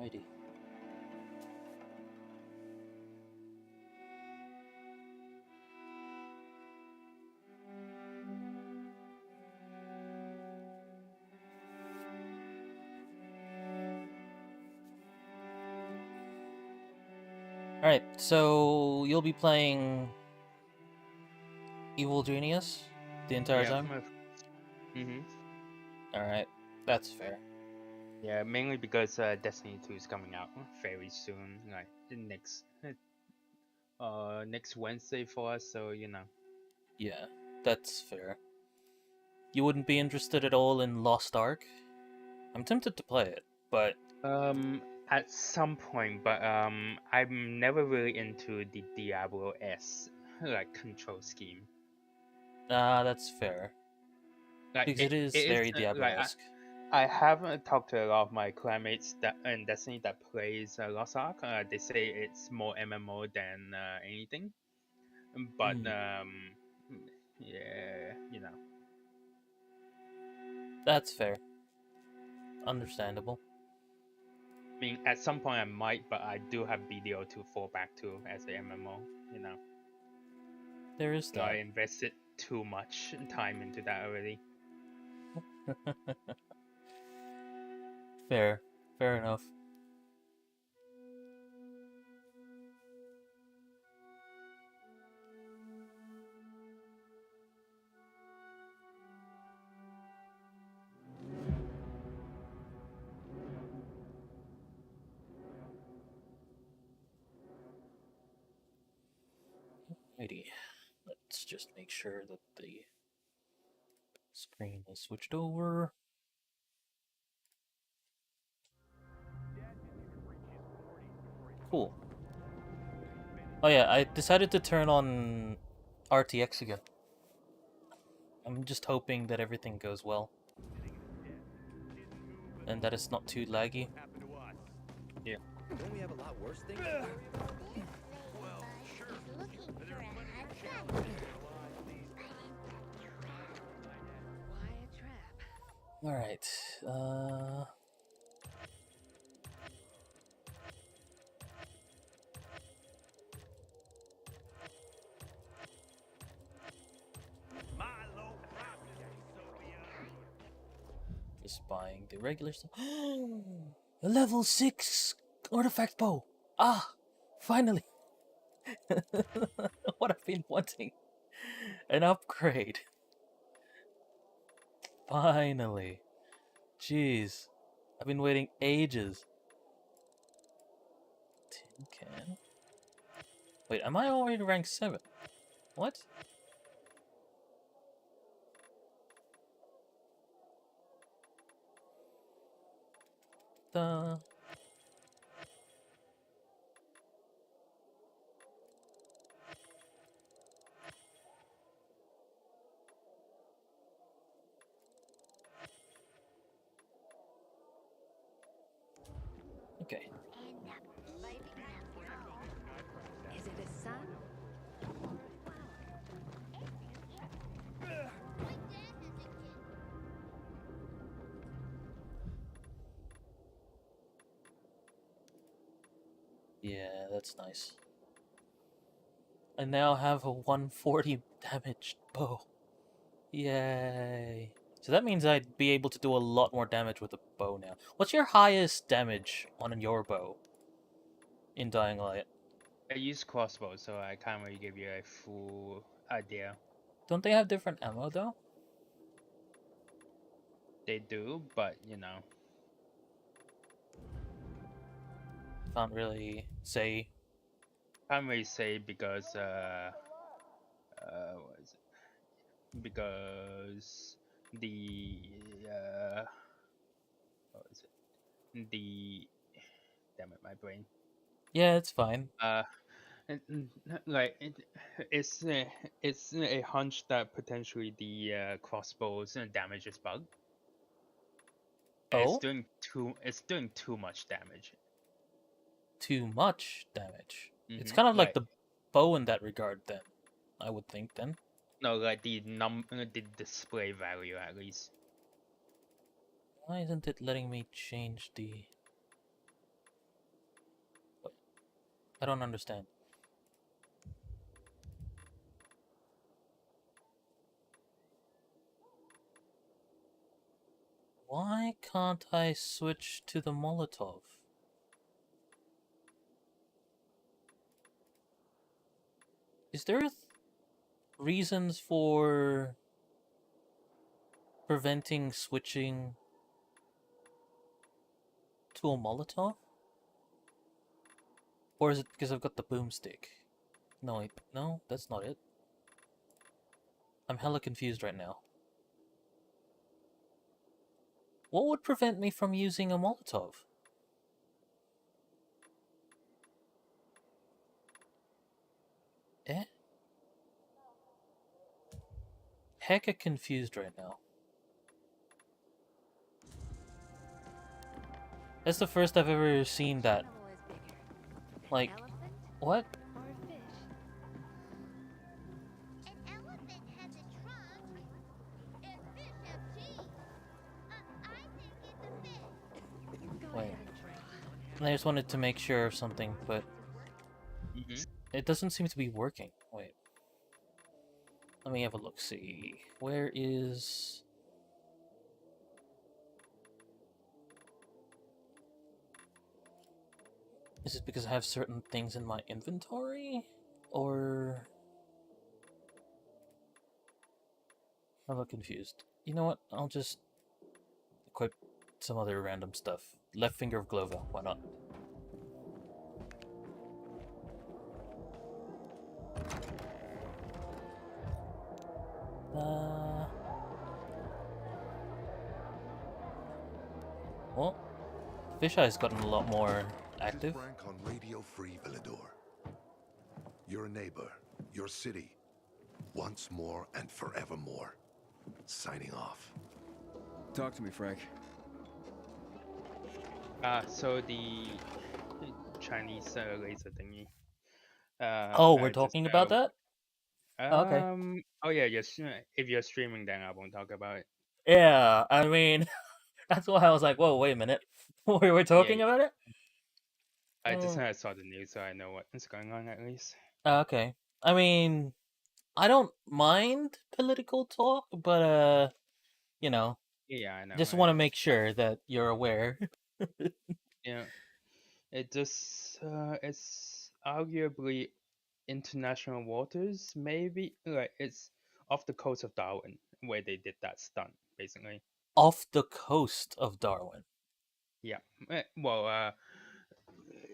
Alrighty. Alright, so you'll be playing Evil Genius the entire time? Mm-hmm. Alright, that's fair. Yeah, mainly because Destiny 2 is coming out very soon, like next Wednesday for us. So Yeah, that's fair. You wouldn't be interested at all in Lost Ark? I'm tempted to play it, but at some point, but I'm never really into the Diablo S like control scheme. that's fair. Like Because it it is is very Diablo-esque. I have talked to a lot of my classmates that in Destiny that plays Lost Ark. They say it's more MMO than anything. But yeah, That's fair. Understandable. I mean, at some point I might, but I do have BDO to fall back to as a MMO. You know, There is I that. invested too much time into that already. Fair. Fair enough. Alrighty. Let's just make sure that the screen is switched over. Cool. Oh yeah, I decided to turn on RTX again. I'm just hoping that everything goes well. And that it's not too laggy. Yeah. Don't we have a lot worse things? Well, sure. But there are plenty of Why a trap? Alright, just buying the regular stuff. A level 6 artifact bow! Ah! Finally! What I've been wanting. An upgrade. Finally. Jeez. I've been waiting ages. Tin can. Wait, am I already rank 7? What? The... Okay. Is it a sun or a flower? Yeah, that's nice. I now have a 140 damage bow. Yay. So that means I'd be able to do a lot more damage with the bow now. What's your highest damage on your bow in Dying Light? I use crossbow, so I can't really give you a full idea. Don't they have different ammo though? They do, but Can't really say. can't really say because what is it? Because the what is it? The damn it, my brain. Yeah, it's fine. Uh, like it's a hunch that potentially the crossbows damage is bug. Oh? It's doing too much damage. Too much damage. It's Mm-hmm. kind of like Like the bow in that regard then, I would think then. no, like the display value at least. Why isn't it letting me change the... I don't understand. Why can't I switch to the Molotov? Is there reasons for preventing switching to a Molotov? Or is it because I've got the boomstick? No, no, that's not it. I'm hella confused right now. What would prevent me from using a Molotov? Eh? Hecka confused right now. That's the first I've ever seen that. Animal is bigger? Like, An elephant what? or a fish? An elephant has a trunk, and fish have teeth. I think it's a fish. Go Wait. ahead and try. I just wanted to make sure of something, but Mm-hmm. it doesn't seem to be working. Wait. Let me have a look, see. Where is... Is it because I have certain things in my inventory? Or... I'm a little confused. You know what? I'll just equip some other random stuff. Left finger of Glova, why not? Well, Fisheye's gotten a lot more This is active. Frank on Radio Free Villador. Your neighbor, your city, once more and forevermore. Signing off. Talk to me, Frank. So the Chinese laser thingy. Oh, we're Just talking about that? Okay. Oh yeah, yes. If you're streaming, then I won't talk about it. Yeah, I mean, that's why I was like, whoa, wait a minute. We were Yeah, talking about it? I just Oh. saw the news, so I know what's going on at least. Okay. I mean, I don't mind political talk, but, you know, Yeah, I know. just I want to know. make sure that you're aware. Yeah, it's arguably international waters. Maybe like it's off the coast of Darwin where they did that stunt, basically. Off the coast of Darwin. Yeah. Well,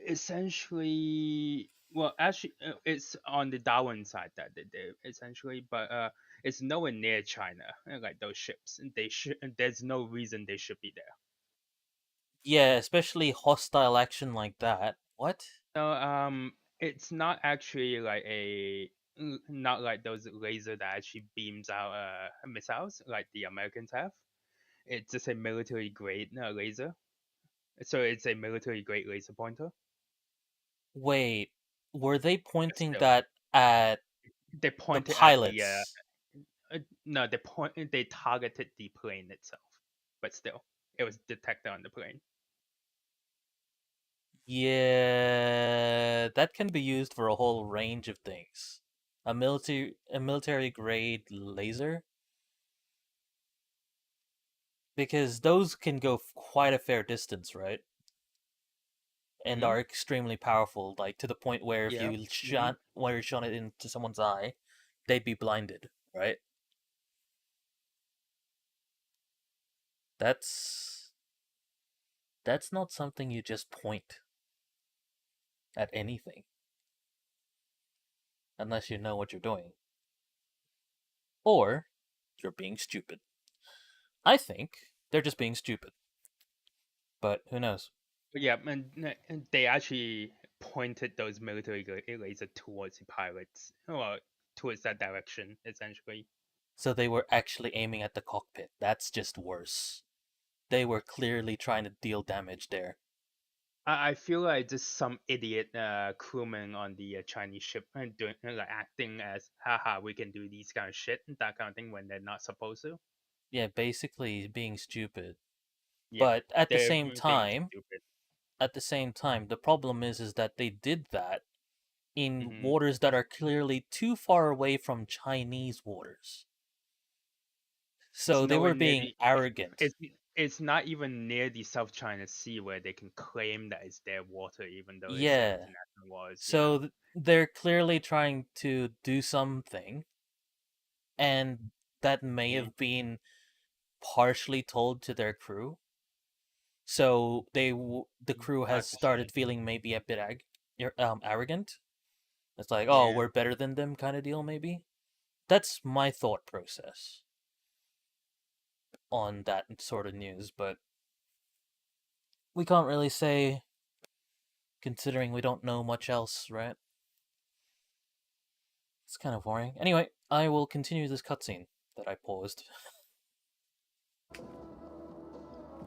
essentially, well, actually, it's on the Darwin side that they did essentially, but it's nowhere near China. Like those ships, they should. There's no reason they should be there. Yeah, especially hostile action like that. What? No, it's not actually like not like those laser that actually beams out missiles like the Americans have. It's just a military grade laser. So it's a military grade laser pointer. Wait, were they But pointing still, that at they the pointed at the pilots? no, they targeted the plane itself. But still, it was detected on the plane. Yeah, that can be used for a whole range of things. A military grade laser, because those can go quite a fair distance, right? And Mm-hmm. are extremely powerful, like to the point where if Yeah. you Mm-hmm. shone it into someone's eye, they'd be blinded, right? That's that's not something you just point at anything unless you know what you're doing. Or you're being stupid. I think they're just being stupid. But who knows? But yeah, and they actually pointed those military laser towards the pilots, or towards that direction, essentially. So they were actually aiming at the cockpit. That's just worse. They were clearly trying to deal damage there. I feel like just some idiot crewman on the Chinese ship and doing like acting as haha we can do these kind of shit and that kind of thing when they're not supposed to. Yeah, basically being stupid. Yeah, But at the they're same being time, stupid. the problem is that they did that in Mhm. waters that are clearly too far away from Chinese waters. It's So they nowhere were near being the. arrogant. It's not even near the South China Sea where they can claim that it's their water, even though it's Yeah. international waters. So they're clearly trying to do something, and that may Mhm. have been partially told to their crew. So the crew has started Partially. feeling maybe a bit arrogant. It's like, oh, Yeah. we're better than them kind of deal, maybe. That's my thought process on that sort of news, but we can't really say, considering we don't know much else, right? It's kind of boring. Anyway, I will continue this cutscene that I paused.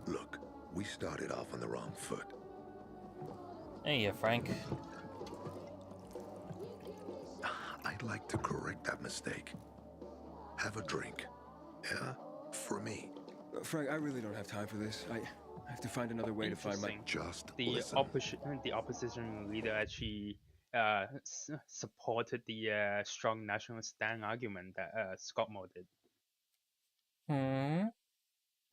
Look, we started off on the wrong foot. Hey, Frank. I'd like to correct that mistake. Have a drink. Yeah? For me. Frank, I really don't have time for this. I have to find another way to find my. Interesting. Just The listen. opposition leader actually supported the strong national stand argument that Scott Moore did. Hmm.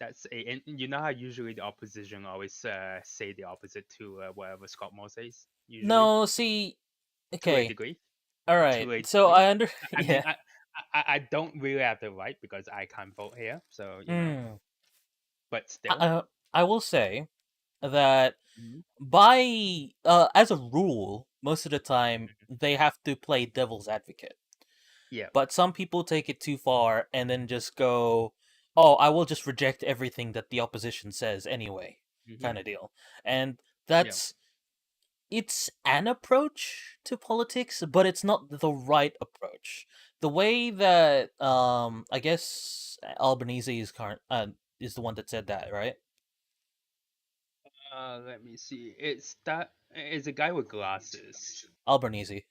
That's and you know how usually the opposition always say the opposite to whatever Scott Moore says. Usually, No, see. to a Okay. degree. All To right. a So degree. I under. I mean, Yeah. I don't really have the right because I can't vote here. So Hmm. but I, still. I I will say that Mhm. by as a rule, most of the time they have to play devil's advocate. Yeah. But some people take it too far and then just go, "Oh, I will just reject everything that the opposition says anyway," Hmm. kind of deal. And Yeah. that's it's an approach to politics, but it's not the right approach. The way that I guess Albanese is the one that said that, right? Let me see. It's a guy with glasses. Albanese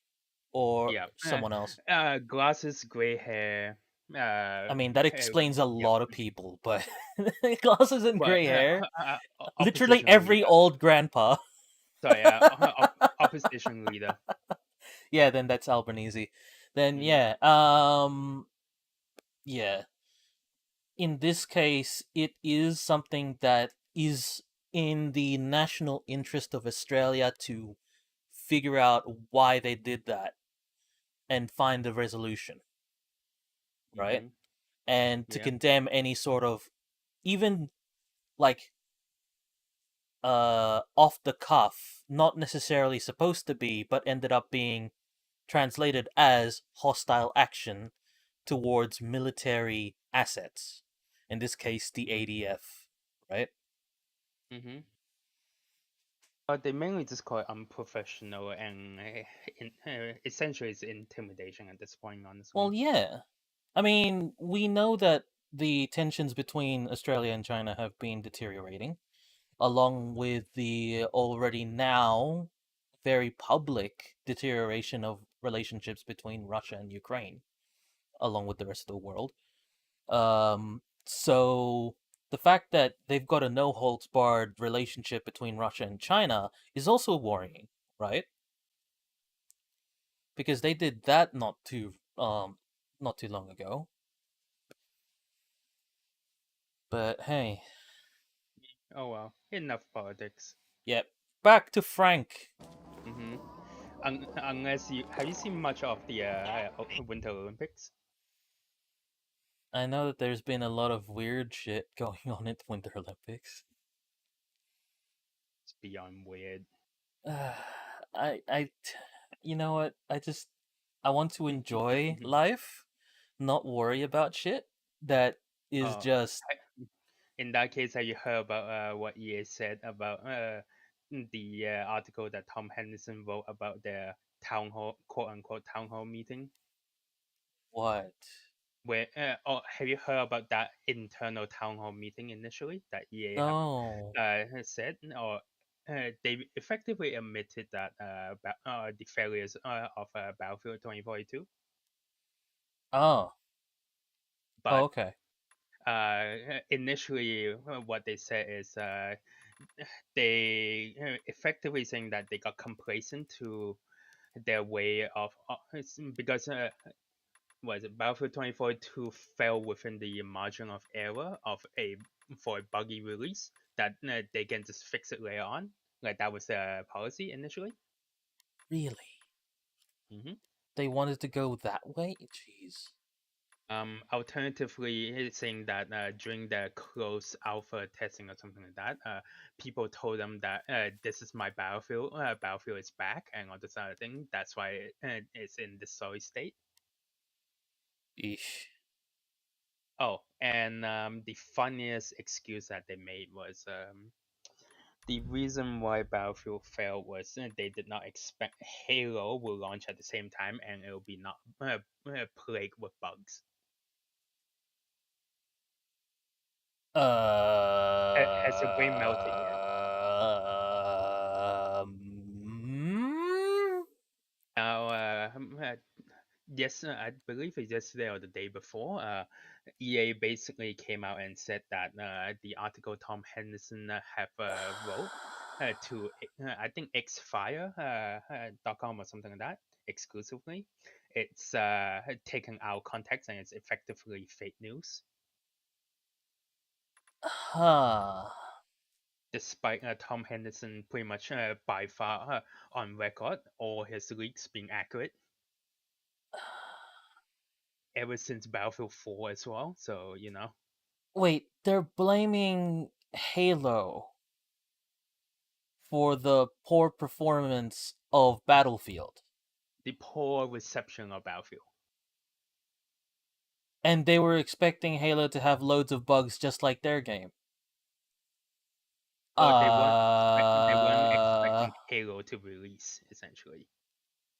or Yeah. someone else. Glasses, gray hair. I mean, that Hair, explains a yeah. lot of people, but glasses and Well, gray hair. Literally opposition every leader. old grandpa. Sorry, opposition leader. Yeah, then that's Albanese. Then Hmm. yeah. In this case, it is something that is in the national interest of Australia to figure out why they did that and find the resolution, right? Hmm. And to Yeah. condemn any sort of even like off the cuff, not necessarily supposed to be, but ended up being translated as hostile action towards military assets. In this case, the ADF, right? Hmm. They mainly just call it unprofessional and essentially it's intimidation at this point, Well, honestly. yeah. I mean, we know that the tensions between Australia and China have been deteriorating, along with the already now very public deterioration of relationships between Russia and Ukraine, along with the rest of the world. So the fact that they've got a no holds barred relationship between Russia and China is also worrying, right? Because they did that not too long ago. But hey, Oh well, enough politics. yep. Back to Frank. Hmm. Unless you seen much of the Winter Olympics? I know that there's been a lot of weird shit going on at the Winter Olympics. It's beyond weird. I, you know what? I want to enjoy life, not worry about shit that is uh, just in that case, have you heard about what EA said about the article that Tom Henderson wrote about their town hall, quote unquote, town hall meeting? what? Where, or have you heard about that internal town hall meeting initially that EA No. has said, or they effectively admitted that the failures of Battlefield 2042, Oh. Oh, but okay. initially what they said is they effectively saying that they got complacent to their way of it's because was it Battlefield 2042 fell within the margin of error of a for a buggy release that they can just fix it later on. Like that was the policy initially. Really? hmm They wanted to go that way? Jeez. Alternatively, it's saying that during the closed alpha testing or something like that, people told them that this is my battlefield, battlefield is back, and all this other thing. That's why it's in this sorry state. Eesh. Oh, and the funniest excuse that they made was the reason why Battlefield failed was they did not expect Halo will launch at the same time and it will be not plagued with bugs. Has your brain melted yet? Um, Now, yes, I believe it's yesterday or the day before. EA basically came out and said that the article Tom Henderson have wrote to I think xfire.com or something like that exclusively. It's taken out context and it's effectively fake news. huh. Despite Tom Henderson pretty much by far on record, all his leaks being accurate ever since Battlefield 4 as well. So, you know, Wait, they're blaming Halo for the poor performance of Battlefield. the poor reception of Battlefield. And they were expecting Halo to have loads of bugs just like their game. Well, they weren't Uh. expecting Halo to release, essentially.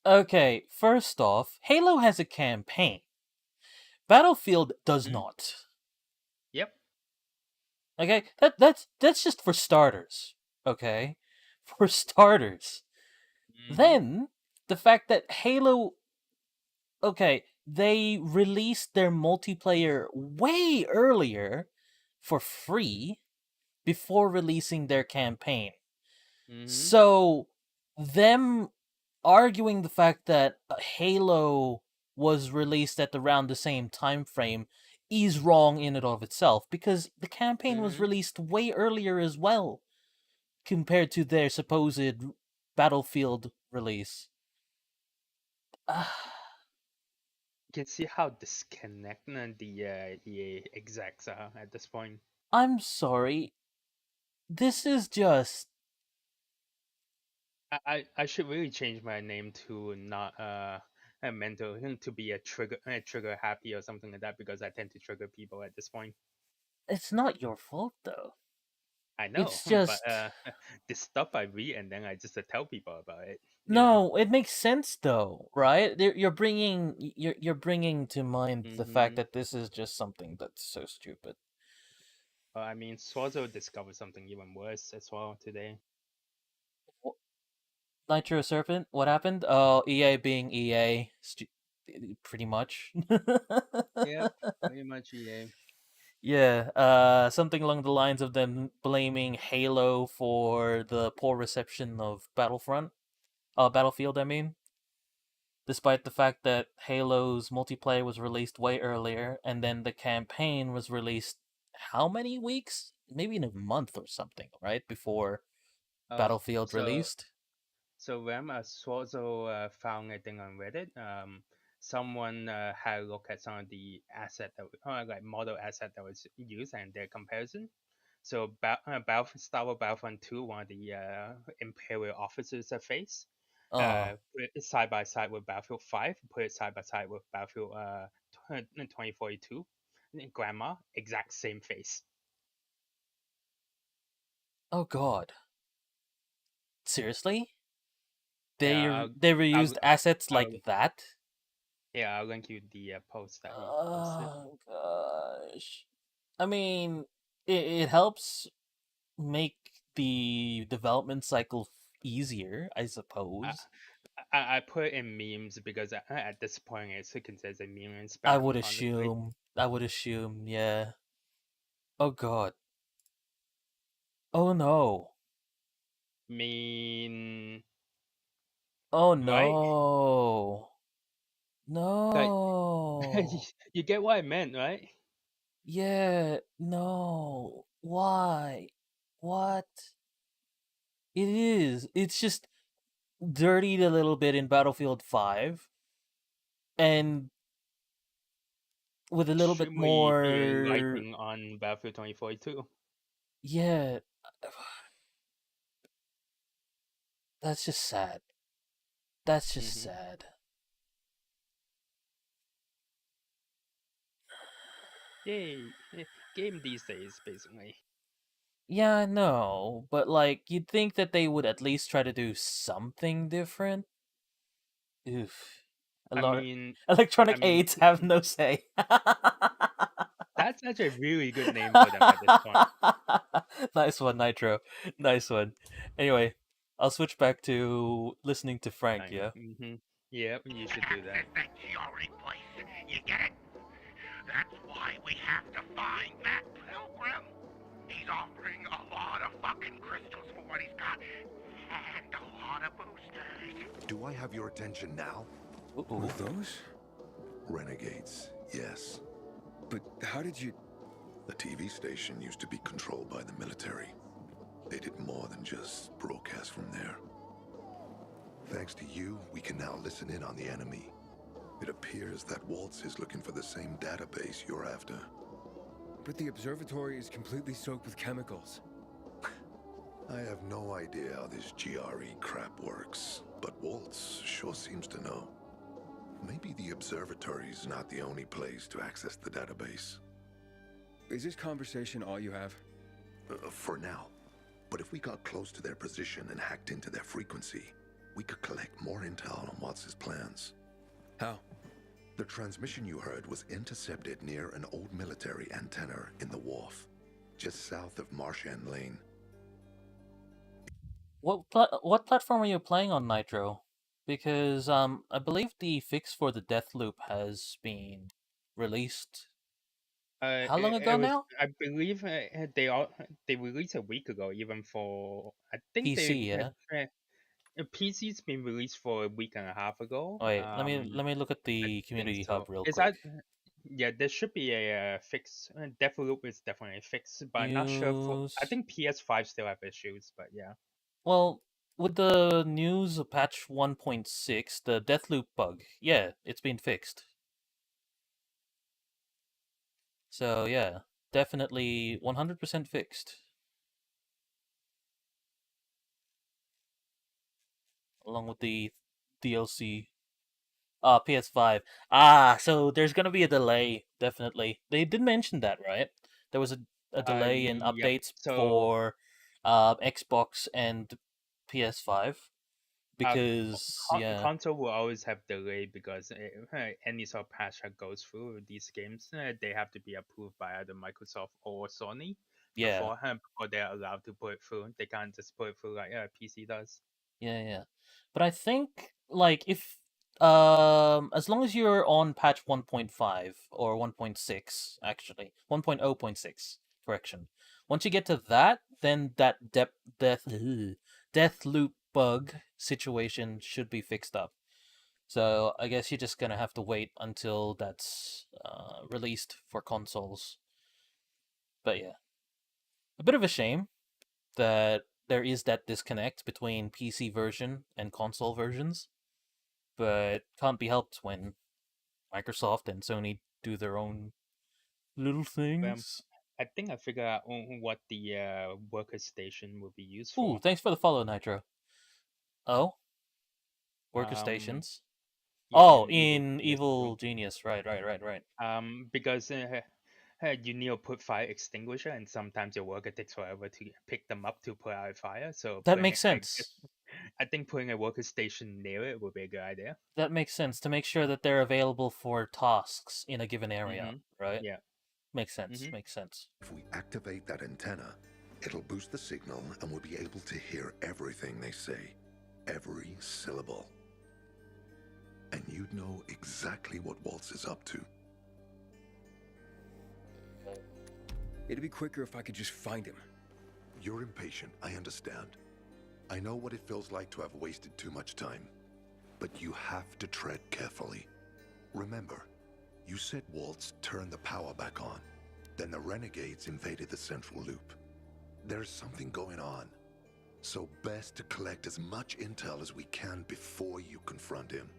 Okay, first off, Halo has a campaign. Battlefield does Mhm. not. Yep. Okay? That's just for starters. Okay? For starters. hmm Then the fact that Halo, okay, they released their multiplayer way earlier for free before releasing their campaign. hmm So them arguing the fact that Halo was released at around the same time frame is wrong in and of itself because the campaign was hmm released way earlier as well compared to their supposed Battlefield release. You can see how disconnected the EA execs are at this point. I'm sorry. This is just I should really change my name to not a mental to be a trigger happy or something like that because I tend to trigger people at this point. it's not your fault though. I know, It's but just the stuff I read and then I just tell people about it. You know. no, it makes sense though, right? You're bringing to mind the fact hmm that this is just something that's so stupid. I mean, Swazo discovered something even worse as well today. Nitro Serpent, what happened? Oh, EA being EA, pretty much. Yep, pretty much EA. Yeah, something along the lines of them blaming Halo for the poor reception of Battlefield, I mean. Despite the fact that Halo's multiplayer was released way earlier, and then the campaign was released how many weeks? Maybe in a month or something, right? Before Oh, Battlefield so released? so when Swazo found a thing on Reddit, someone had a look at some of the asset that like model asset that was used and their comparison. So Star Wars Battlefront 2, one of the Imperial officers face, Uh, put it side by side with Battlefield 5, put it side by side with Battlefield 2042. Grandma, exact same face. oh god. Seriously? Yeah, They I'll, reused assets I'll, like that? yeah, I'll link you the post that he posted. Oh gosh. I mean, it helps make the development cycle easier, I I, suppose. I put it in memes because at this point it's considered a meme in I spam, would honestly. assume. I would assume, yeah. Oh god. Oh no. I mean, Oh right? no. Like, No. you get what I meant, right? Yeah, no. Why? What? It is. It's just dirtied a little bit in Battlefield 5 and with a little bit Extremely more. enlightening on Battlefield 2042. Yeah, that's just sad. That's just Mm-hmm. sad. Yay, game these days, basically. Yeah, I know, but like you'd think that they would at least try to do something different. Oof. A I lot. mean, I Electronic mean, aids have no say. that's actually a really good name for them at this point. Nice one, Nitro. Nice one. Anyway, I'll switch back to listening to Frank. Yeah. Mm-hmm. Yep, you should do that. Access that GRE place. You get it? That's why we have to find that pilgrim. He's offering a lot of fucking crystals for what he's got. And a lot of boosters. Do I have your attention now? Ooh. With those? Renegades, yes. But how did you... The TV station used to be controlled by the military. They did more than just broadcast from there. Thanks to you, we can now listen in on the enemy. It appears that Waltz is looking for the same database you're after. But the observatory is completely soaked with chemicals. I have no idea how this GRE crap works, but Waltz sure seems to know. Maybe the observatory's not the only place to access the database. Is this conversation all you have? For now. But if we got close to their position and hacked into their frequency, we could collect more intel on Watts' plans. How? The transmission you heard was intercepted near an old military antenna in the wharf, just south of Marchand Lane. What platform are you playing on, Nitro? Because I believe the fix for the death loop has been released. How long It ago was, now? I believe, they released a week ago, even for, I think they PC, yeah. PC's been released for a week and a half ago. Oh, wait, let me look at I the think community hub so. real Is quick. that? Yeah, there should be a fix. Deathloop is definitely a fix, but I'm not sure for. I News. think PS5 still have issues, but yeah. Well, with the news of patch 1.6, the Deathloop bug, yeah, it's been fixed. So yeah, definitely 100% fixed. Along with the DLC. PS5. So there's gonna be a delay, definitely. They did mention that, right? There was a delay in Yep. updates So for Xbox and PS5 because yeah, console will always have delay because any sort of patch that goes through these games, they have to be approved by either Microsoft or Sony yeah, beforehand before they're allowed to put it through. They can't just put it through like PC does. yeah. But I think like if as long as you're on patch 1.5 or 1.6 actually, 1.0.6, correction. Once you get to that, then that death loop bug situation should be fixed up. So I guess you're just gonna have to wait until that's released for consoles. But yeah, a bit of a shame that there is that disconnect between PC version and console versions, but can't be helped when Microsoft and Sony do their own little Um, things. I think I figured out what the worker station will be used Ooh, for. thanks for the follow, Nitro. Oh, worker Um, stations. yeah, Oh, in Evil in Genius 2. Evil Genius, right. Because you need to put fire extinguisher, and sometimes your worker takes forever to pick them up to put out a fire. So That putting, makes sense. I think putting a worker station near it would be a good idea. That makes sense to make sure that they're available for tasks in a given area, Mm-hmm. right? Yeah. Makes sense. Mm-hmm. Makes sense. If we activate that antenna, it'll boost the signal and we'll be able to hear everything they say. Every syllable. And you'd know exactly what Waltz is up to. It'd be quicker if I could just find him. You're impatient, I understand. I know what it feels like to have wasted too much time. But you have to tread carefully. Remember, you said Waltz turned the power back on. Then the renegades invaded the central loop. There's something going on. So best to collect as much intel as we can before you confront him.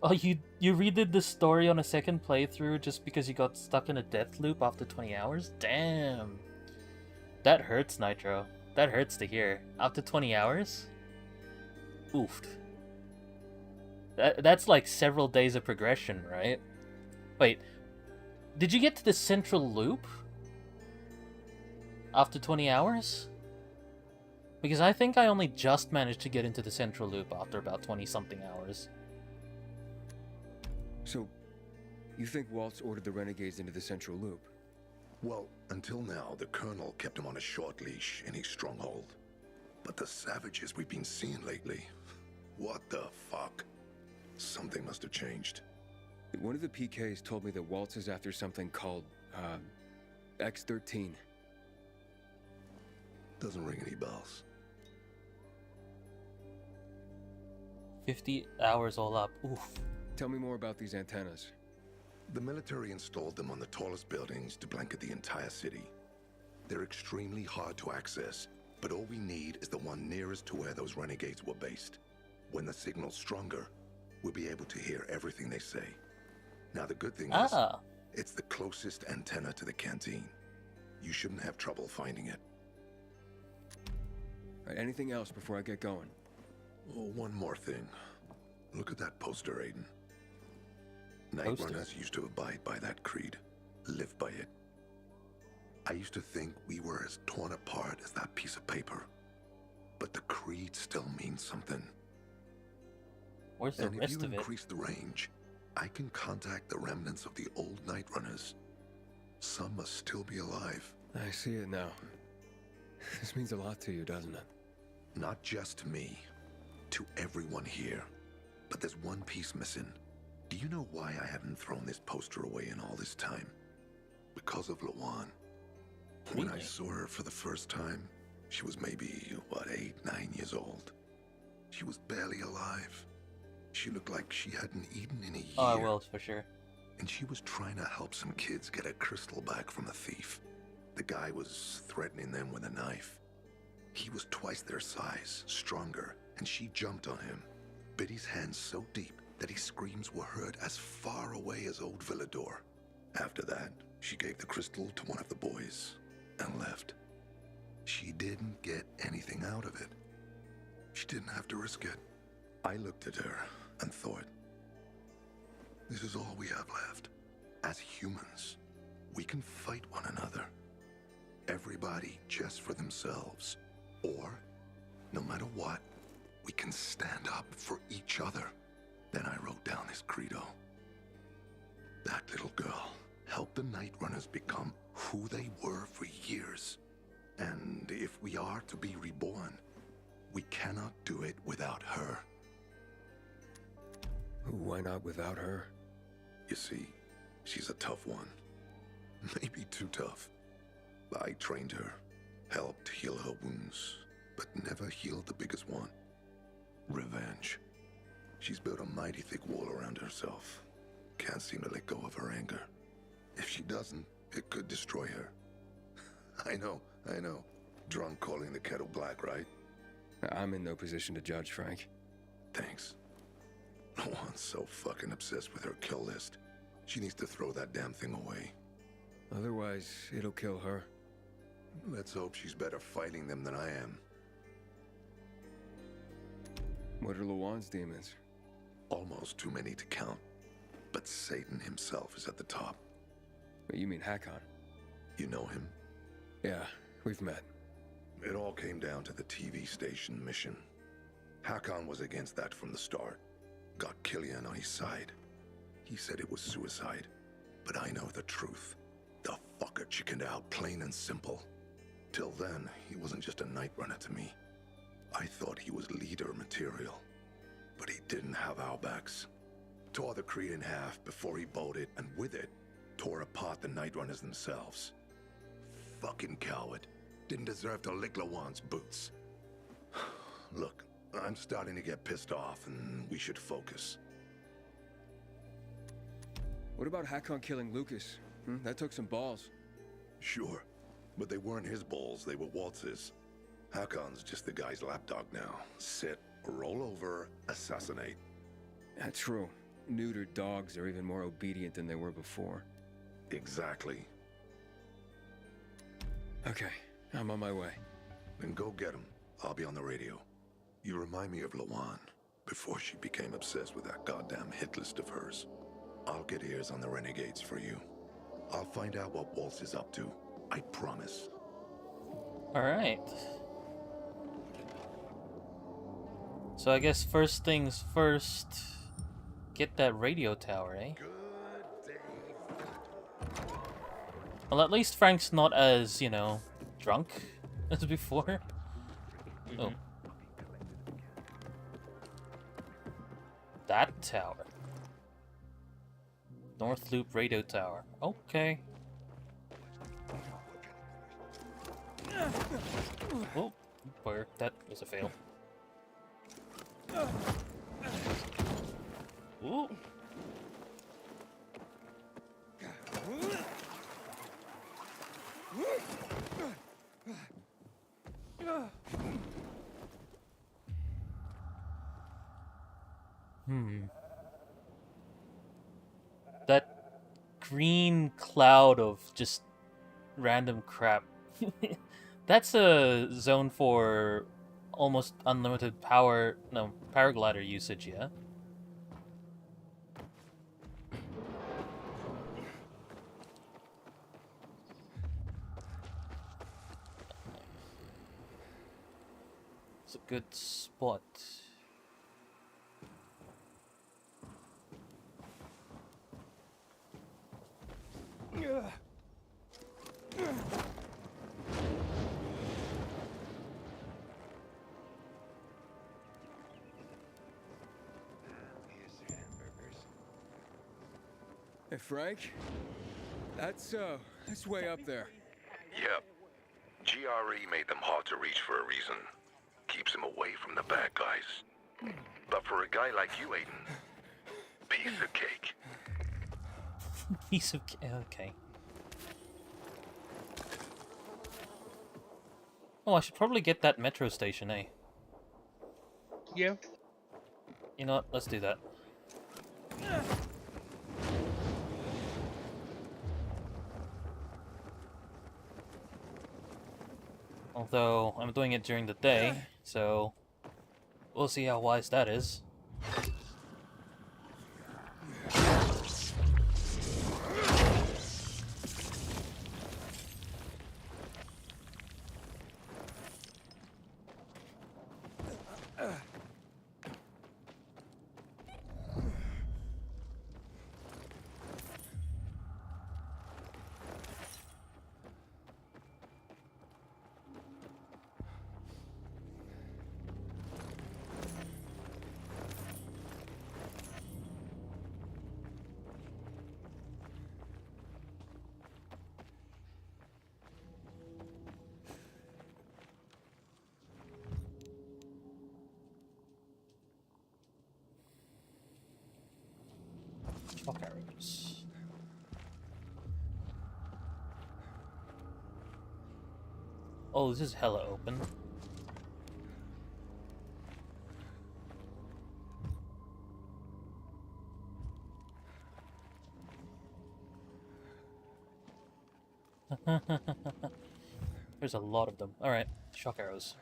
Oh, you redid the story on a second playthrough just because you got stuck in a death loop after 20 hours? Damn. That hurts, Nitro. That hurts to hear. After 20 hours? Oofed. That's like several days of progression, right? Wait, did you get to the central loop after 20 hours? Because I think I only just managed to get into the central loop after about 20-something hours. So, you think Waltz ordered the renegades into the central loop? Well, until now, the Colonel kept him on a short leash in his stronghold. But the savages we've been seeing lately, what the fuck? Something must have changed. One of the PKs told me that Waltz is after something called, X13. Doesn't ring any bells. 50 hours all up. Oof. Tell me more about these antennas. The military installed them on the tallest buildings to blanket the entire city. They're extremely hard to access, but all we need is the one nearest to where those renegades were based. When the signal's stronger, we'll be able to hear everything they say. Now the good thing is, it's the closest antenna to the canteen. You shouldn't have trouble finding it. Anything else before I get going? Oh, one more thing. Look at that poster, Aiden. Night Runners used to abide by that creed, live by it. I used to think we were as torn apart as that piece of paper. But the creed still means something. Where's the and rest if you of it? increase the range, I can contact the remnants of the old Night Runners. Some must still be alive. I see it now. This means a lot to you, doesn't it? Not just to me, to everyone here. But there's one piece missing. Do you know why I haven't thrown this poster away in all this time? Because of Lawan. When I saw her for the first time, she was maybe, 8, 9 years old. She was barely alive. She looked like she hadn't eaten in a year. Oh, I will, for sure. And she was trying to help some kids get a crystal back from a thief. The guy was threatening them with a knife. He was twice their size, stronger, and she jumped on him, bit his hand so deep that his screams were heard as far away as Old Villador. After that, she gave the crystal to one of the boys and left. She didn't get anything out of it. She didn't have to risk it. I looked at her and thought, this is all we have left. As humans, we can fight one another. Everybody just for themselves. Or, no matter what, we can stand up for each other. Then I wrote down this credo. That little girl helped the Night Runners become who they were for years. And if we are to be reborn, we cannot do it without her. Why not without her? You see, she's a tough one. Maybe too tough. I trained her, helped heal her wounds, but never healed the biggest one. Revenge. She's built a mighty thick wall around herself. Can't seem to let go of her anger. If she doesn't, it could destroy her. I know. Drunk calling the kettle black, right? I'm in no position to judge, Frank. Thanks. Lawan's so fucking obsessed with her kill list. She needs to throw that damn thing away. Otherwise, it'll kill her. Let's hope she's better fighting them than I am. What are Lawan's demons? Almost too many to count. But Satan himself is at the top. You mean Hakon? You know him? Yeah, we've met. It all came down to the TV station mission. Hakon was against that from the start. Got Killian on his side. He said it was suicide. But I know the truth. The fucker chickened out, plain and simple. Till then, he wasn't just a Night Runner to me. I thought he was leader material. But he didn't have our backs. Tore the Creed in half before he bolted, and with it, tore apart the Night Runners themselves. Fucking coward. Didn't deserve to lick Lawan's boots. Look, I I'm starting to get pissed off, and we should focus. What about Hakon killing Lucas? That took some balls. Sure, but they weren't his balls, they were Waltz's. Hakon's just the guy's lapdog now. Sit, roll over, assassinate. That's true. Neutered dogs are even more obedient than they were before. Exactly. Okay, I'm on my way. Then go get him. I'll be on the radio. You remind me of Lawan, before she became obsessed with that goddamn hit list of hers. I'll get ears on the renegades for you. I'll find out what Waltz is up to. I promise. Alright. So I guess first things first, get that radio tower, eh? Good day. Well, at least Frank's not as, drunk as before. Oh. That tower. North Loop radio tower. Okay. Oh, where? That was a fail. Ooh. That green cloud of just random crap. That's a zone for almost unlimited paraglider usage, yeah? It's a good spot. Hey, Frank? That's way up there. Yep. GRE made them hard to reach for a reason. Keeps them away from the bad guys. But for a guy like you, Aiden, piece of cake. Piece of okay. Oh, I should probably get that metro station, eh? Yeah. You know what? Let's do that. Although, I'm doing it during the day, so we'll see how wise that is. Shock arrows. Oh, this is hella open. There's a lot of them. Alright, shock arrows.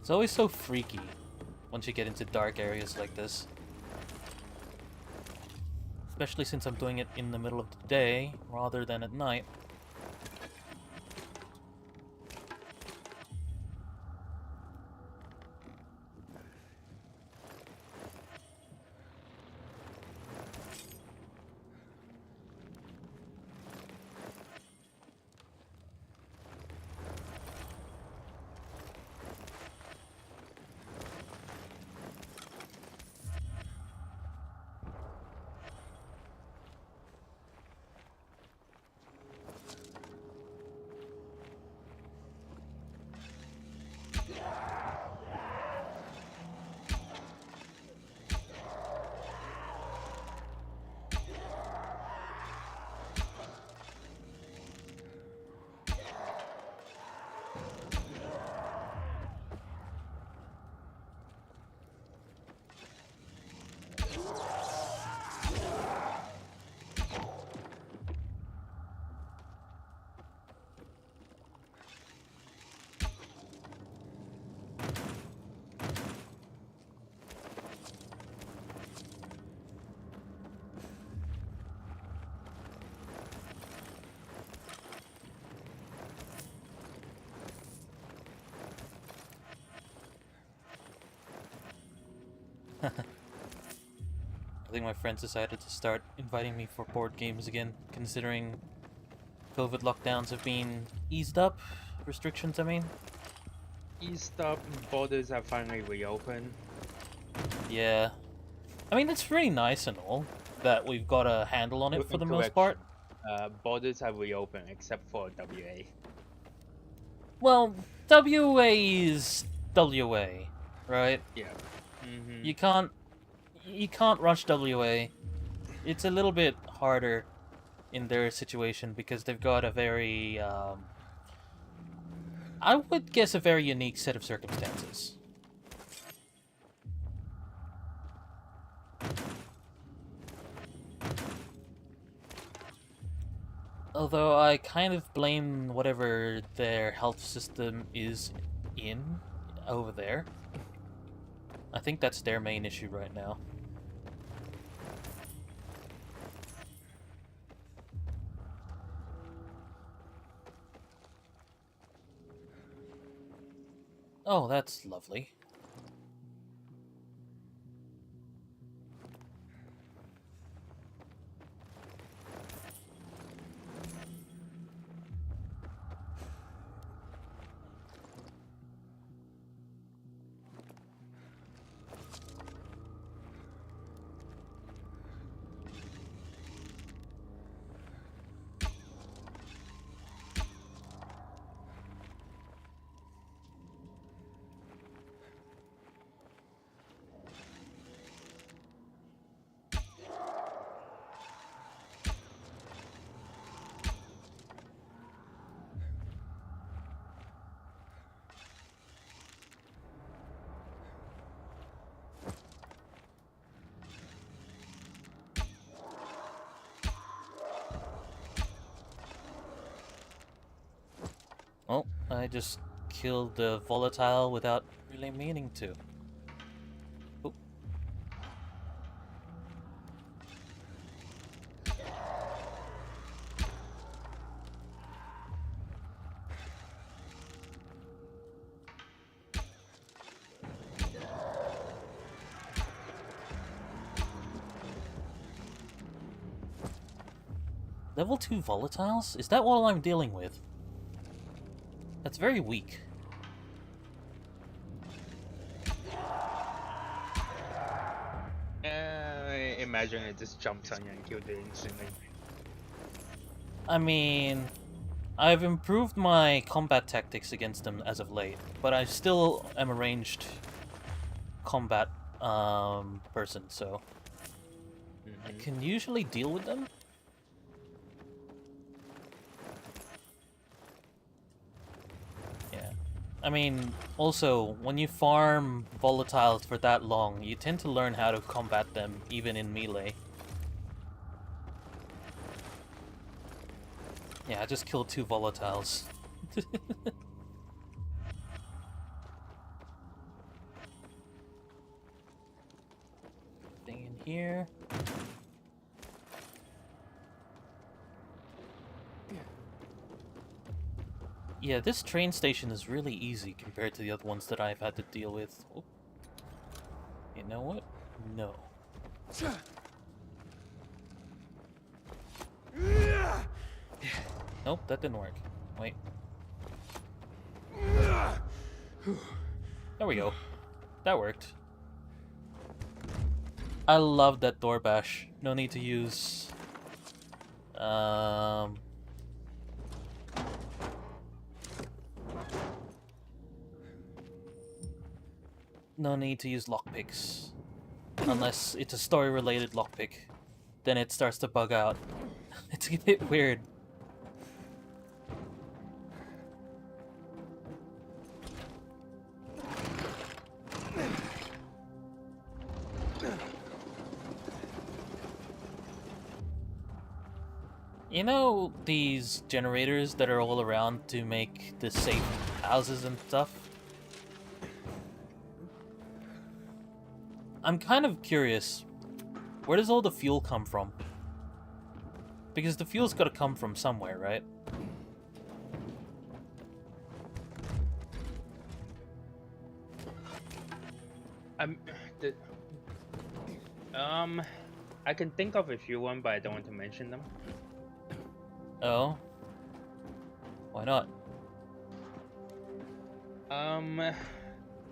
It's always so freaky once you get into dark areas like this. Especially since I'm doing it in the middle of the day rather than at night. I think my friends decided to start inviting me for board games again, considering COVID lockdowns have been eased up. Restrictions, I mean. East up, borders have finally reopened. Yeah. I mean, it's really nice and all that we've got a handle on it for the most part. Borders have reopened except for WA. Well, WA is WA, right? Yeah. Mm-hmm. You can't rush WA. It's a little bit harder in their situation because they've got a very I would guess a very unique set of circumstances. Although I kind of blame whatever their health system is in over there. I think that's their main issue right now. Oh, that's lovely. Oh, I just killed the volatile without really meaning to. Oop. Level 2 volatiles? Is that what I'm dealing with? That's very weak. Imagine it just jumps on you and kills you instantly. I mean, I've improved my combat tactics against them as of late, but I still am a ranged combat person, so I can usually deal with them. Yeah. I mean, also, when you farm volatiles for that long, you tend to learn how to combat them, even in melee. Yeah, I just killed 2 volatiles. here. Yeah, this train station is really easy compared to the other ones that I've had to deal with. Oh. You know what? No. Nope, that didn't work. Wait. There we go. That worked. I love that door bash. No need to use... No need to use lockpicks. Unless it's a story-related lockpick. Then it starts to bug out. It's a bit weird. You know these generators that are all around to make the safe houses and stuff? I'm kind of curious, where does all the fuel come from? Because the fuel's gotta come from somewhere, right? The, I can think of a few one, but I don't want to mention them. Oh? Why not?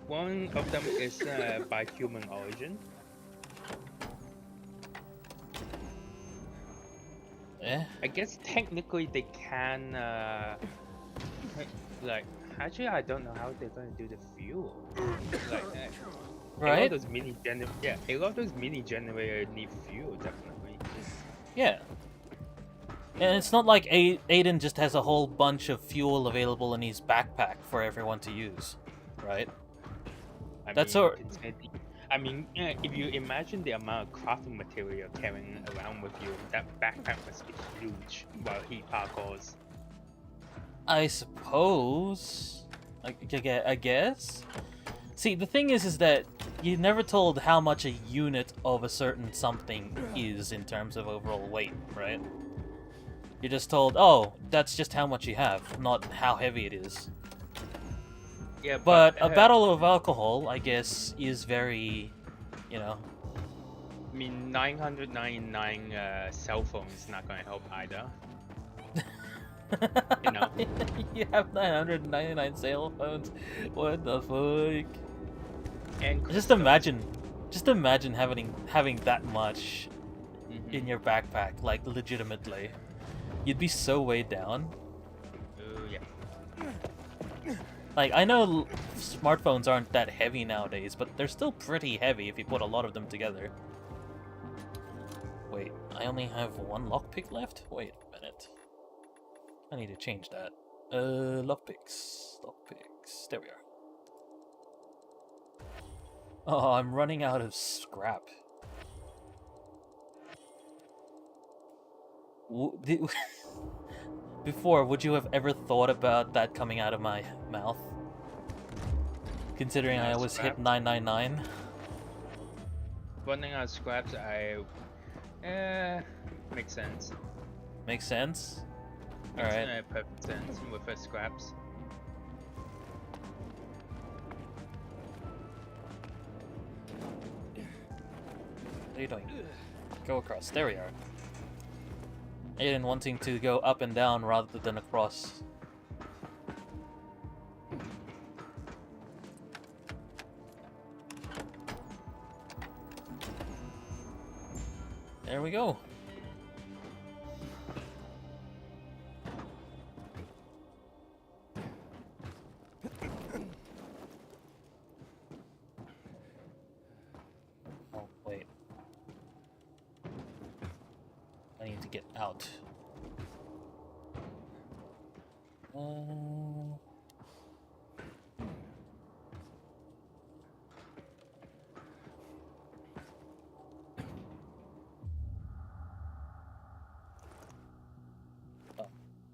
One of them is by human origin. Eh? I guess technically they can, like, actually I don't know how they're gonna do the fuel. Like, a lot Right? of those a lot of those mini generators need fuel, definitely. Yeah. And it's not like Aiden just has a whole bunch of fuel available in his backpack for everyone to use, right? That's mean, all. I mean, if you imagine the amount of crafting material carrying around with you, that backpack must be huge while he parkours. I suppose. I guess. See, the thing is that you're never told how much a unit of a certain something is in terms of overall weight, right? You're just told, oh, that's just how much you have, not how heavy it is. Yeah, But a battle of alcohol, I guess, is very, you know. I mean, 999 cell phones not gonna help either. You know. You have 999 cell phones. What the fuck? And Just imagine having that much in your backpack, like legitimately. You'd be so weighed down. Oh yeah. Like, I know smartphones aren't that heavy nowadays, but they're still pretty heavy if you put a lot of them together. Wait, I only have one lockpick left? Wait a minute. I need to change that. Lockpicks. There we are. Oh, I'm running out of scrap. Before, would you have ever thought about that coming out of my mouth? Considering I always hit 999. Running out of scraps, makes sense. Makes sense? Makes Alright. perfect sense with the scraps. What are you doing? Go across. There we are. Aiden wanting to go up and down rather than across. There we go. Oh, wait. I need to get out. Oh,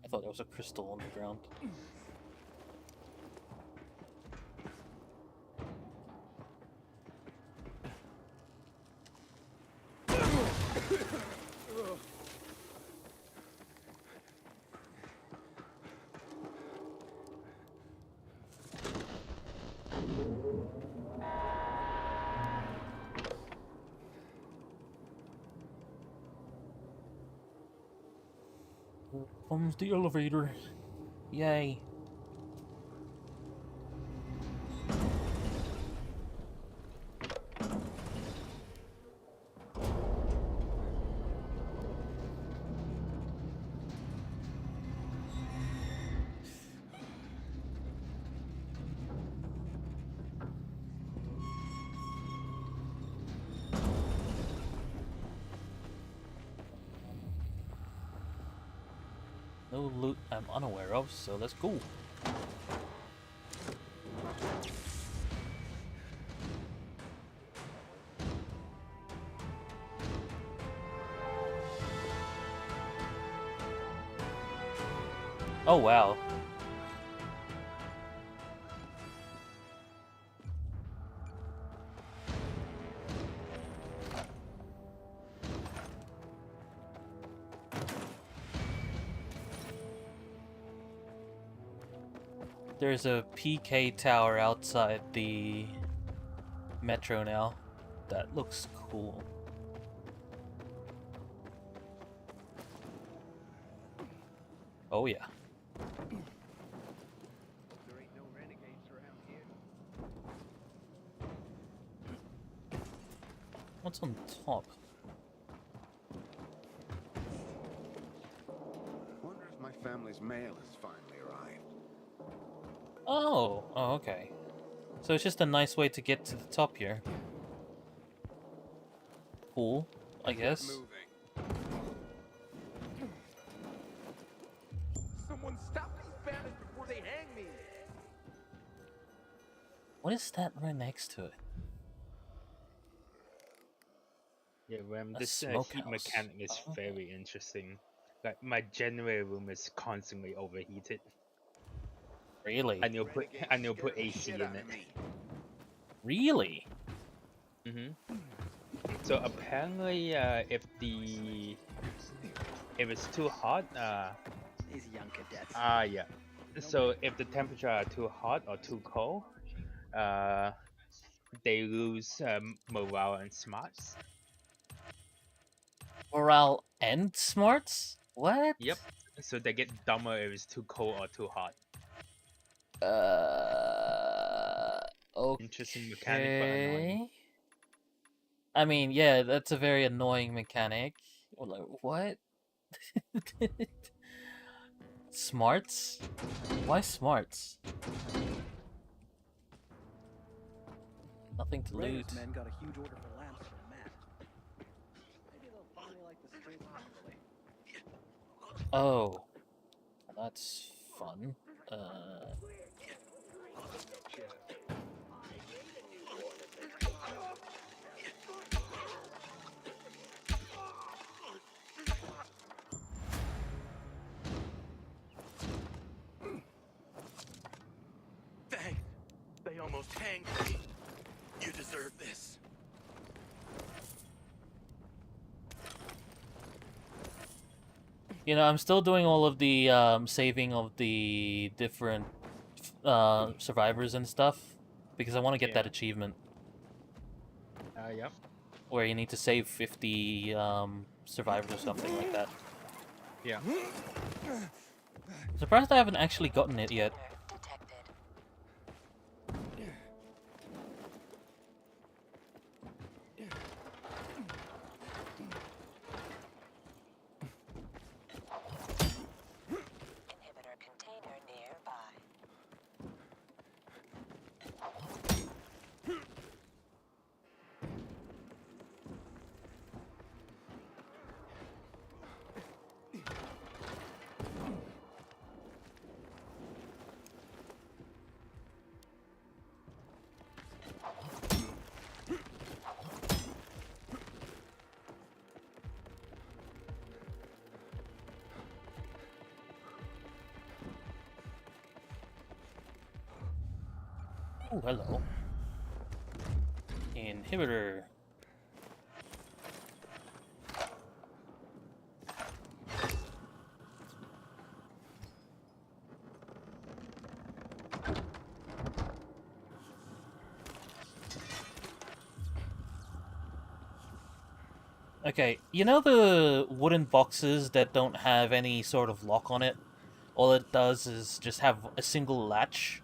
I thought there was a crystal on the ground. Here comes the elevator. Yay. No loot I'm unaware of, so let's go. Oh wow. There's a PK tower outside the metro now. That looks cool. Oh yeah. There ain't no renegades around here. What's on top? Wonder if my family's mail has finally arrived. Oh, okay. So it's just a nice way to get to the top here. Cool, I guess. Someone stop these bandits before they hang me! What is that right next to it? Yeah, A this heat smokehouse. mechanic is Oh. very interesting. Like my generator room is constantly overheated. Really? And you'll put AC in it. Really? So apparently, if it's too hot, These young cadets. yeah. So if the temperature are too hot or too cold, they lose morale and smarts. Morale and smarts? What? Yep. So they get dumber if it's too cold or too hot. Okay. Interesting mechanic, but annoying. I mean, yeah, that's a very annoying mechanic. Like, what? Smarts? Why smarts? Nothing to Raiders loot. men got a huge order for lamps from Matt. Maybe they'll finally like the street properly. Oh. That's fun. Thanks. They almost hanged me. You deserve this. You know, I'm still doing all of the saving of the different survivors and stuff because I want to get that achievement Yep. where you need to save 50 survivors or something like that. Yeah. Surprised I haven't actually gotten it yet. Inhibitor container nearby. Oh, hello. Inhibitor. Okay, you know the wooden boxes that don't have any sort of lock on it? All it does is just have a single latch,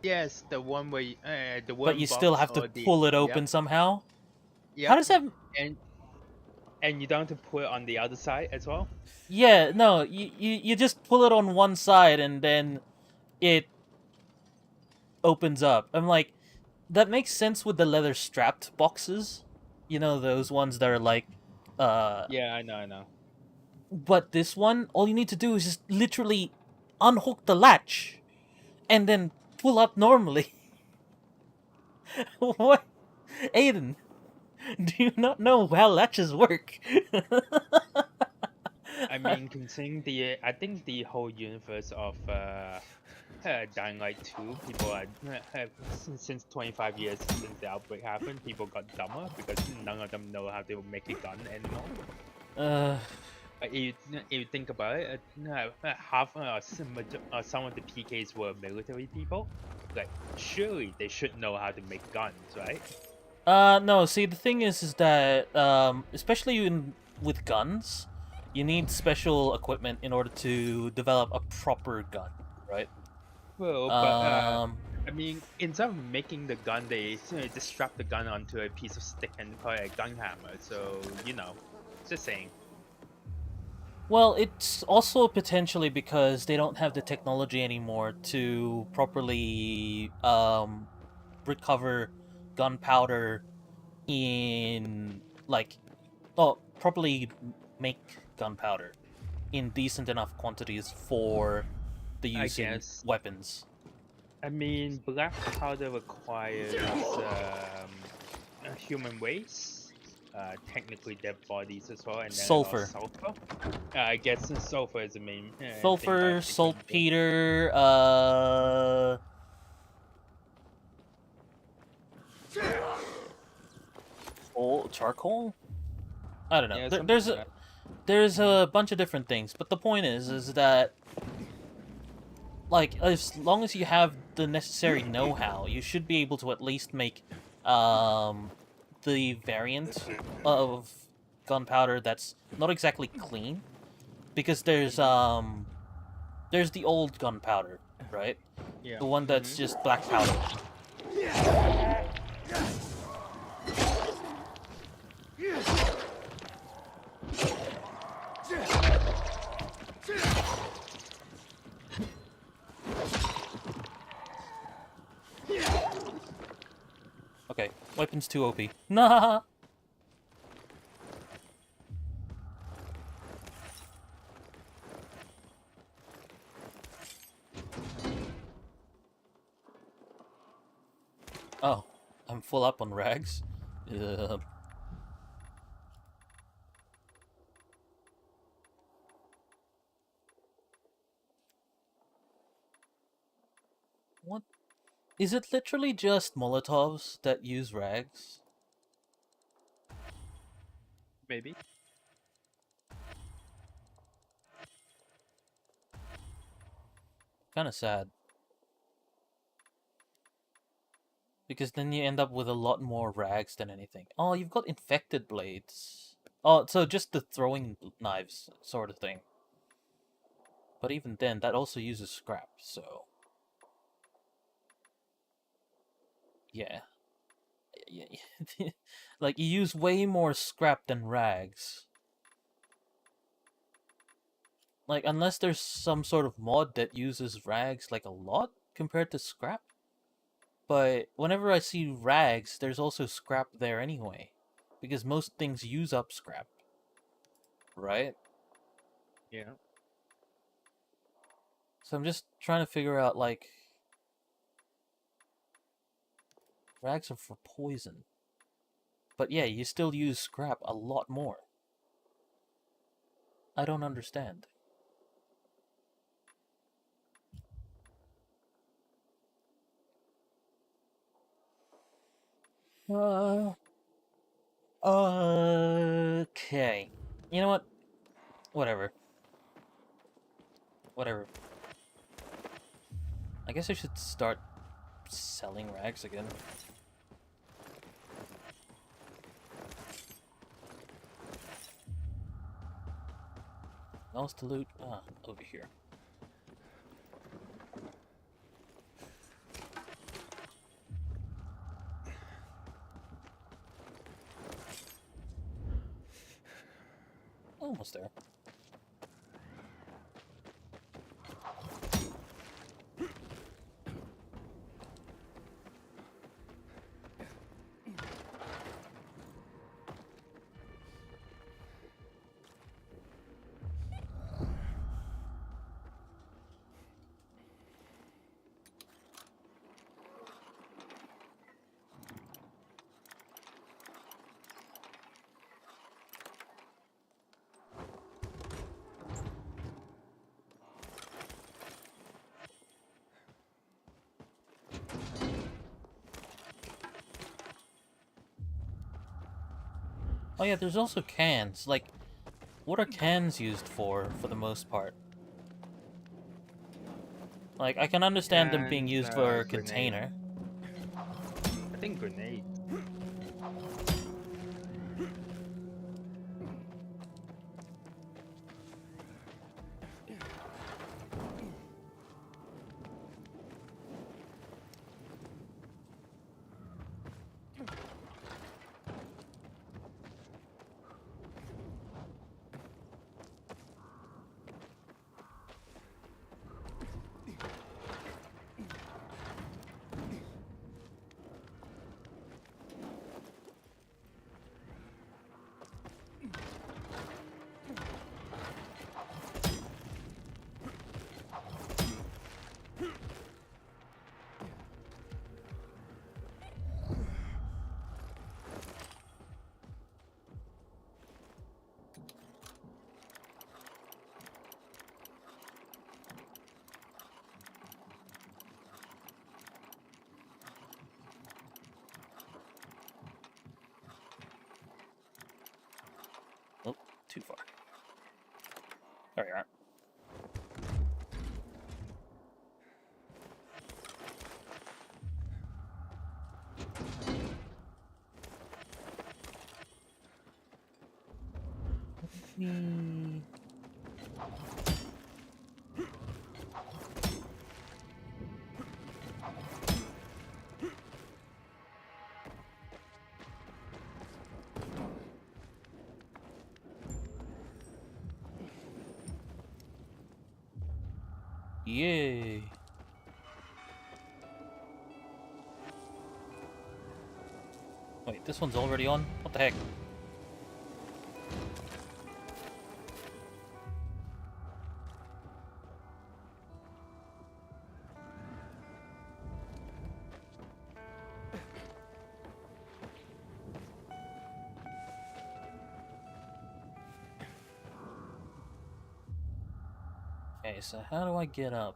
Yes, the one where the but one you still box have to or the pull it yep, open somehow? How yep, does that... and you don't have to put it on the other side as well. Yeah, no, you just pull it on one side and then it opens up. I'm like, that makes sense with the leather strapped boxes. You know, those ones that are like, uh, Yeah, I know. but this one, all you need to do is just literally unhook the latch and then pull up normally. What? Aiden, do you not know how latches work? I mean, considering I think the whole universe of Dying Light 2, people are have since 25 years since the outbreak happened, people got dumber because none of them know how to make a gun anymore. uh, If you think about it, half some of the PKs were military people. Like, surely they should know how to make guns, right? no, see, the thing is that, especially with guns, you need special equipment in order to develop a proper gun, right? Well, but Um, I mean, instead of making the gun, they just strap the gun onto a piece of stick and call it a gun hammer. So just saying. well, it's also potentially because they don't have the technology anymore to properly recover gunpowder in like, oh, properly make gunpowder in decent enough quantities for the I use in guess. weapons. I mean, black powder requires human waste, technically dead bodies as well, and then a lot of Sulfur. sulfur. I guess sulfur is the main thing that Sulfur, they couldn't do. saltpeter, charcoal? I don't know. Yeah, There, something there's like a that. there's Mhm. a bunch of different things, but the point is that like as long as you have the necessary know-how, you should be able to at least make um the variant of gunpowder that's not exactly clean because there's the old gunpowder, right? Yeah. The one that's just black powder. Okay, weapons too OP. Nah. Oh, I'm full up on rags. Uh, what? Is it literally just Molotovs that use rags? Maybe. Kind of sad. Because then you end up with a lot more rags than anything. Oh, you've got infected blades. Oh, so just the throwing knives sort of thing. But even then, that also uses scrap, so... Yeah. Like, you use way more scrap than rags. Like, unless there's some sort of mod that uses rags, like, a lot compared to scrap. But whenever I see rags, there's also scrap there anyway. Because most things use up scrap. Right? Yeah. So I'm just trying to figure out, like... Rags are for poison. But yeah, you still use scrap a lot more. I don't understand. Okay. You know what? Whatever. Whatever. I guess I should start selling rags again. else to loot? Ah, over here. Almost there. Oh yeah, there's also cans. Like, what are cans used for the most part? Like, I can understand them being And used for a grenade. container. I think grenade. Oh, too far. There you are. Hmm. Yay. Wait, this one's already on? What the heck? Okay, so how do I get up?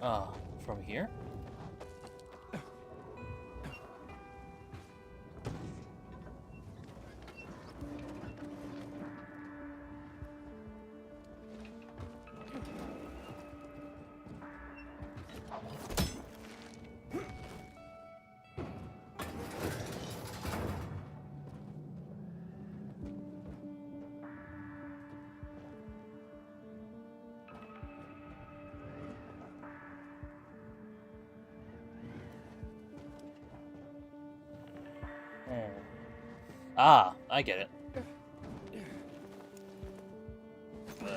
Ah, from here? Hmm. Ah, I get it.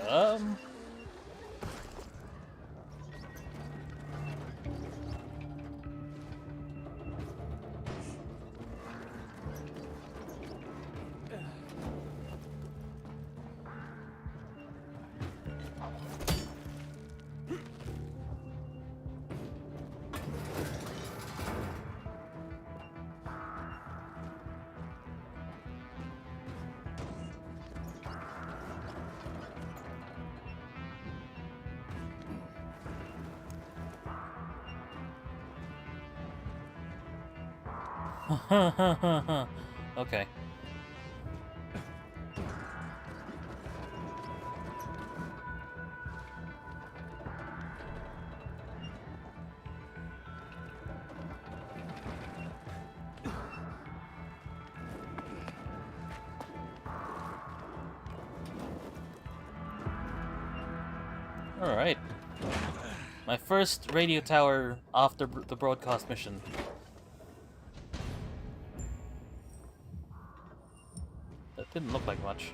Um... Okay. Alright. My first radio tower after the broadcast mission. That didn't look like much.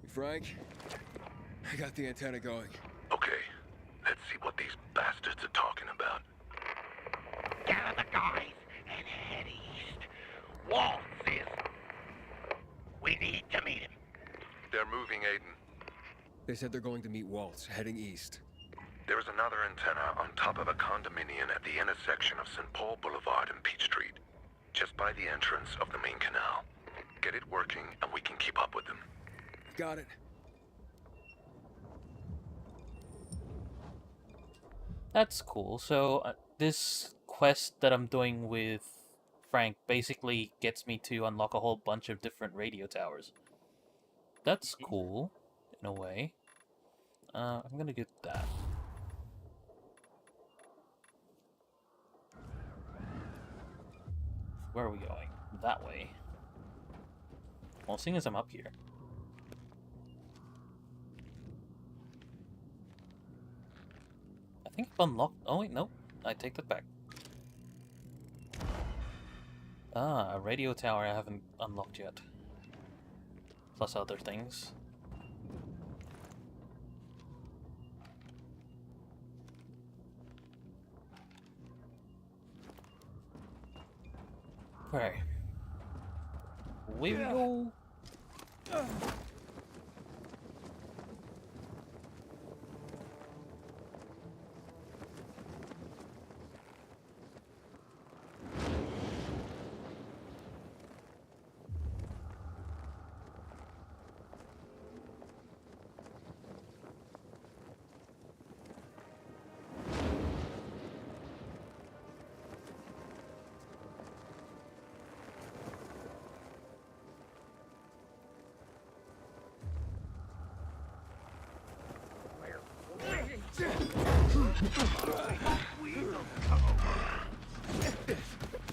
Frank, I got the antenna going. Okay, let's see what these bastards are talking about. Gather the guys and head east. Waltz is... We need to meet him. They're moving, Aiden. They said they're going to meet Waltz, heading east. There is another antenna on top of a condominium at the intersection of St. Paul Boulevard and Peach Street, just by the entrance of the main canal. Get it working, and we can keep up with them. Got it. That's cool. So, this quest that I'm doing with Frank basically gets me to unlock a whole bunch of different radio towers. That's cool, in a way. I'm gonna get that. Where are we going? That way. Well, seeing as I'm up here. I think I've unlocked... Oh, wait, no. I take that back. Ah, a radio tower I haven't unlocked yet. Plus other things. Okay. Away we go.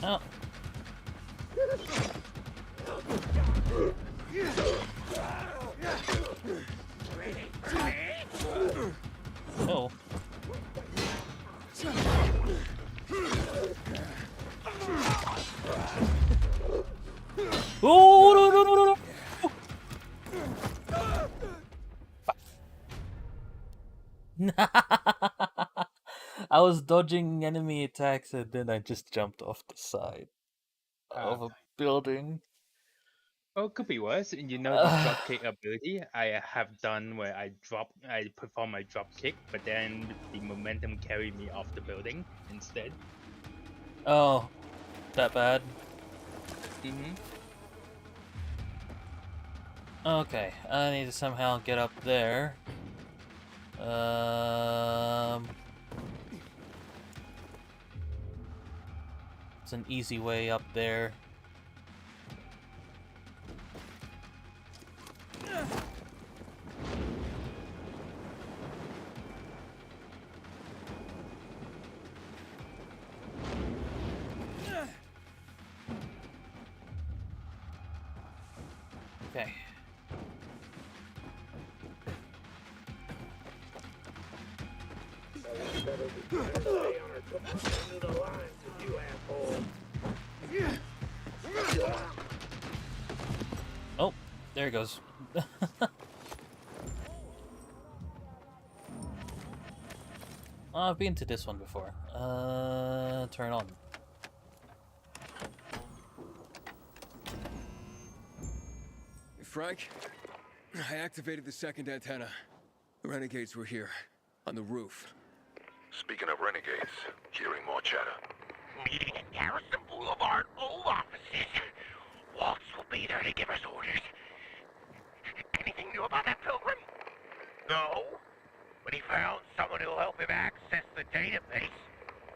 Oh. Oh. Oh, no, no, no, no, no. I was dodging enemy attacks and then I just jumped off the side of a building. Oh, could be worse. You know the dropkick ability I have done where I perform my dropkick, but then the momentum carried me off the building instead. Oh, that bad? Mm-hmm. Okay, I need to somehow get up there. It's an easy way up there. Okay. Oh, there it goes. I've been to this one before. Turn on. Frank, I activated the second antenna. The renegades were here, on the roof. Speaking of renegades, hearing more chatter. Meeting at Garrison Boulevard, old offices. Waltz will be there to give us orders. Anything new about that pilgrim? No, but he found someone who'll help him access the database.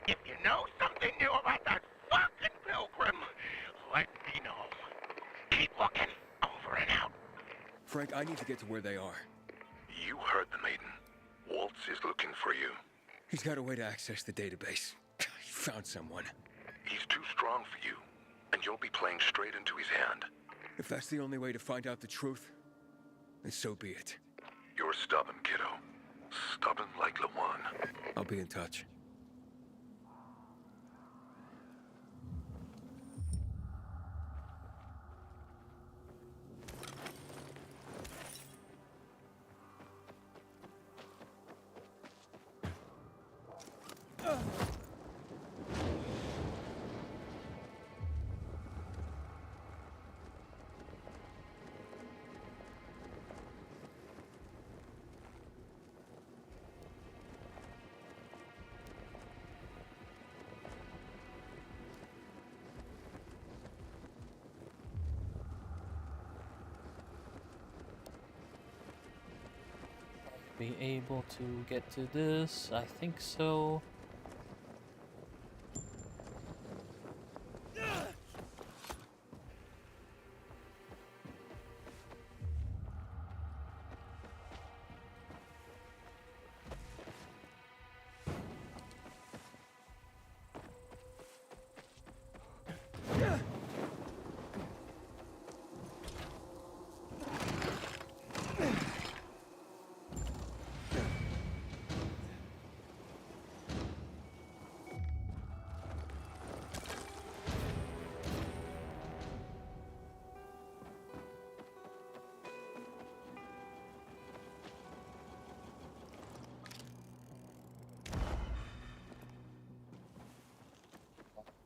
If you know something new about that fucking pilgrim, let me know. Keep looking. Over and out. Frank, I need to get to where they are. You heard the maiden. Waltz is looking for you. He's got a way to access the database. He found someone. He's too strong for you, and you'll be playing straight into his hand. If that's the only way to find out the truth, then so be it. You're stubborn, kiddo. Stubborn like Lawan. I'll be in touch. Be able to get to this? I think so.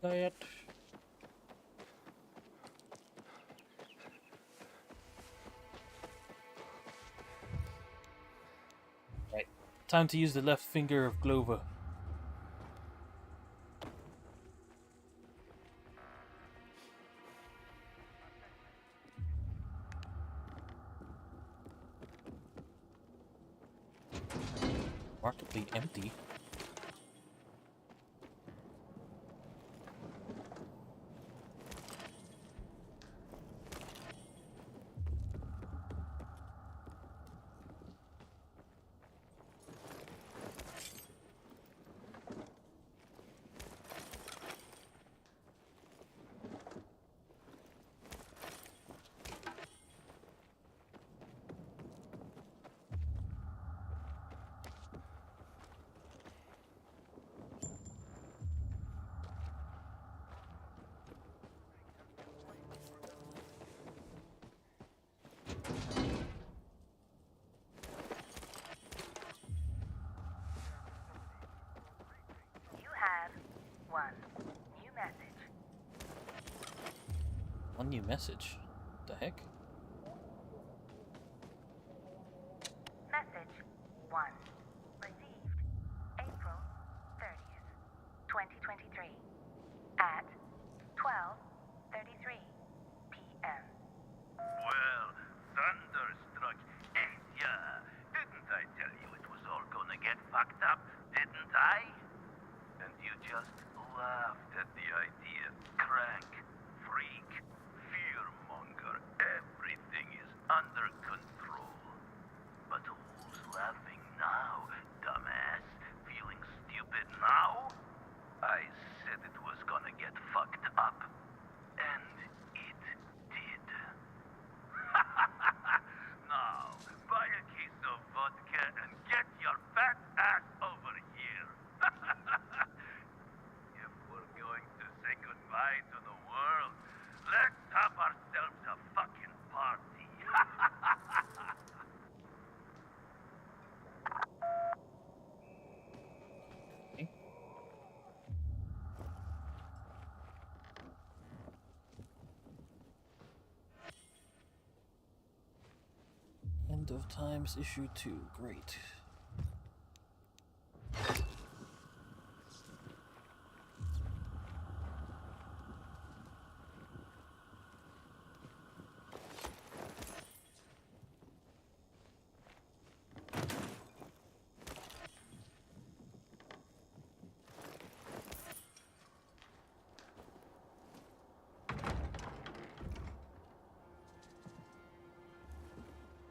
That. Right. Time to use the left finger of Glover. Remarkably empty. You have one new message. One new message. The heck? Message 1. Received April 30th, 2023 at 12:33 p.m. Well, thunderstruck, ain't ya? Didn't I tell you it was all gonna get fucked up? Didn't I? And you just laughed at the idea. Crank, freak, fearmonger, everything is under control. But who's laughing now, dumbass? Feeling stupid now? I said it was gonna get fucked up. And it did. Now, buy a case of vodka and get your fat ass over here. If we're going to say goodbye to the world, let's have ourselves a fucking party. Okay. End of Times issue 2. Great.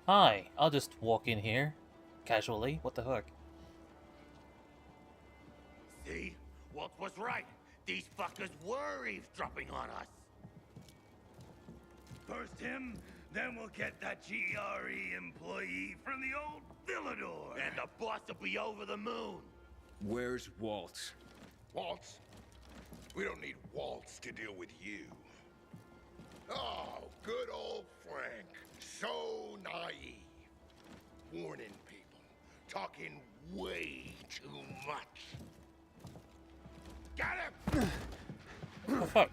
Hi, I'll just walk in here. Casually. What the heck? See? Walt was right. These fuckers were eavesdropping on us. First him, then we'll get that GRE employee from the old Villador. And the boss will be over the moon. Where's Waltz? Waltz? We don't need Waltz to deal with you. Oh, good old Frank. So naive. Warning people. Talking way too much. Got him! Oh, fuck.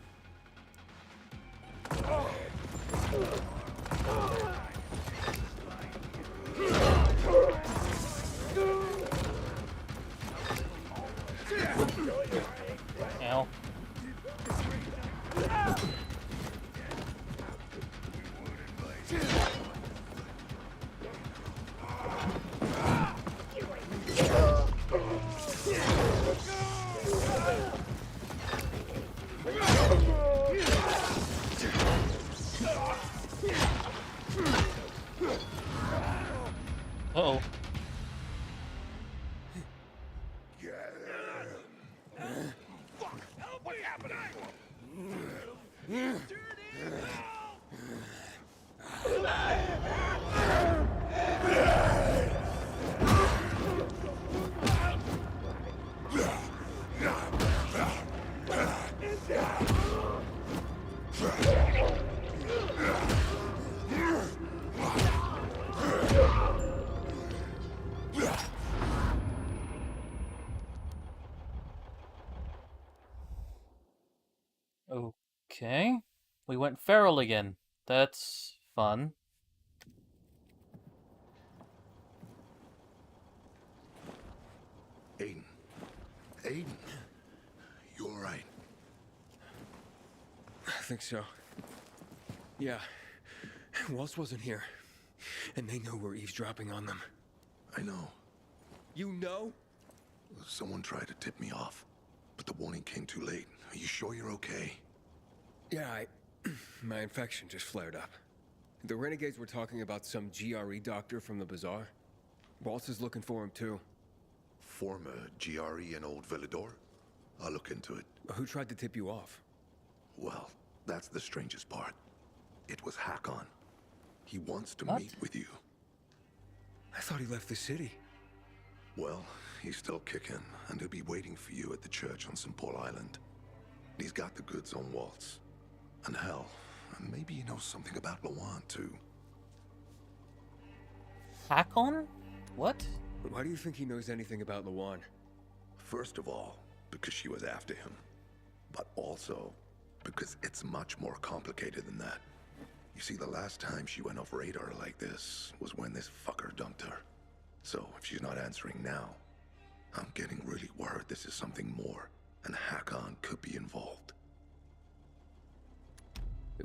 Ow. Uh-oh. What's happening? Okay. We went feral again. That's fun. Aiden. Aiden. You alright? I think so. Yeah. Waltz wasn't here. And they know we're eavesdropping on them. I know. You know? Someone tried to tip me off, but the warning came too late. Are you sure you're okay? Yeah, my infection just flared up. The renegades were talking about some GRE doctor from the bazaar. Waltz is looking for him too. Former GRE in Old Villador? I'll look into it. Who tried to tip you off? Well, that's the strangest part. It was Hakon. He wants to What? meet with you. I thought he left the city. Well, he's still kicking, and he'll be waiting for you at the church on St. Paul Island. He's got the goods on Waltz. And hell, maybe he knows something about Lawan, too. Hakon? What? Why do you think he knows anything about Lawan? First of all, because she was after him. But also, because it's much more complicated than that. You see, the last time she went off radar like this was when this fucker dumped her. So, if she's not answering now, I'm getting really worried this is something more, and Hakon could be involved.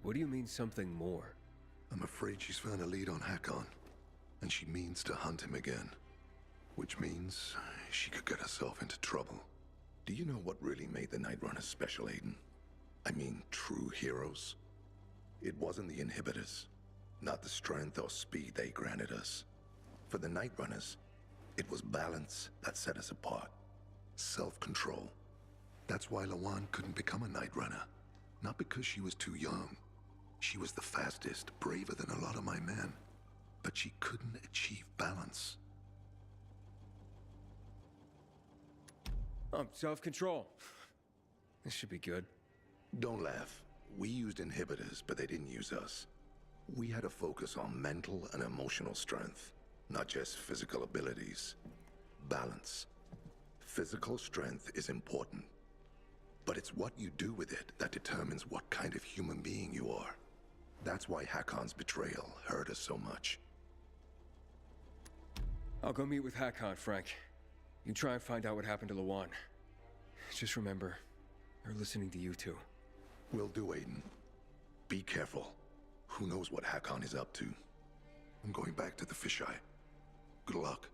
What do you mean something more? I'm afraid she's found a lead on Hakon, and she means to hunt him again. Which means she could get herself into trouble. Do you know what really made the Night Runners special, Aiden? I mean, true heroes. It wasn't the inhibitors, not the strength or speed they granted us. For the Night Runners, it was balance that set us apart. Self-control. That's why Lawan couldn't become a Night Runner. Not because she was too young. She was the fastest, braver than a lot of my men. But she couldn't achieve balance. Self-control. This should be good. Don't laugh. We used inhibitors, but they didn't use us. We had to focus on mental and emotional strength, not just physical abilities. Balance. Physical strength is important, but it's what you do with it that determines what kind of human being you are. That's why Hakon's betrayal hurt us so much. I'll go meet with Hakon, Frank. You try and find out what happened to Lawan. Just remember, they're listening to you too. Will do, Aiden. Be careful. Who knows what Hakon is up to? I'm going back to the fisheye. Good luck.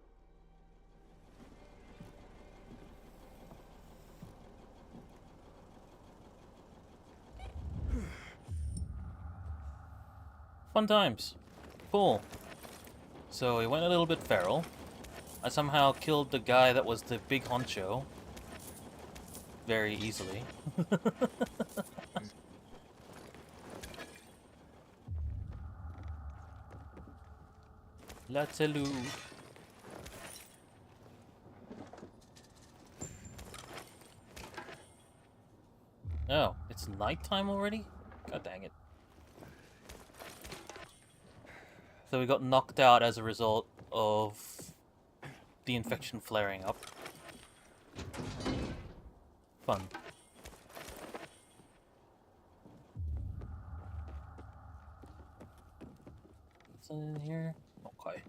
Fun times. Cool. So we went a little bit feral. I somehow killed the guy that was the big honcho. Very easily. Let's loot. Oh, it's nighttime already? God dang it. So we got knocked out as a result of the infection flaring up. Fun. What's in here? Okay.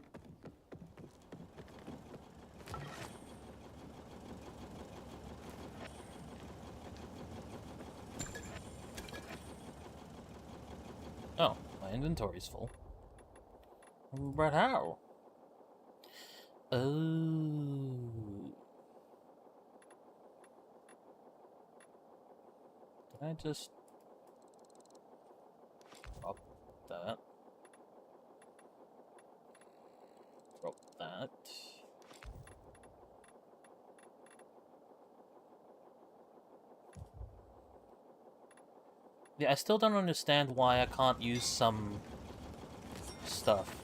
Oh, my inventory's full. But how? Oh. Did I just drop that? Drop that. Yeah, I still don't understand why I can't use some stuff.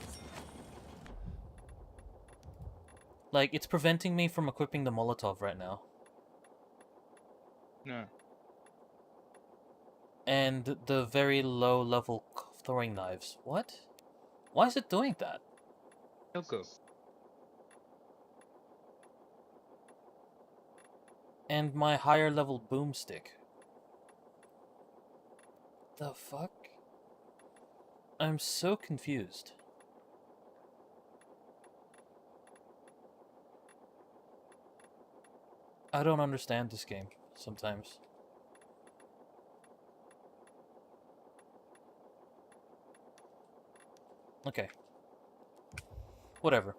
Like, it's preventing me from equipping the Molotov right now. No. And the very low level throwing knives. What? Why is it doing that? Okay. And my higher level boomstick. The fuck? I'm so confused. I don't understand this game sometimes. Okay. Whatever.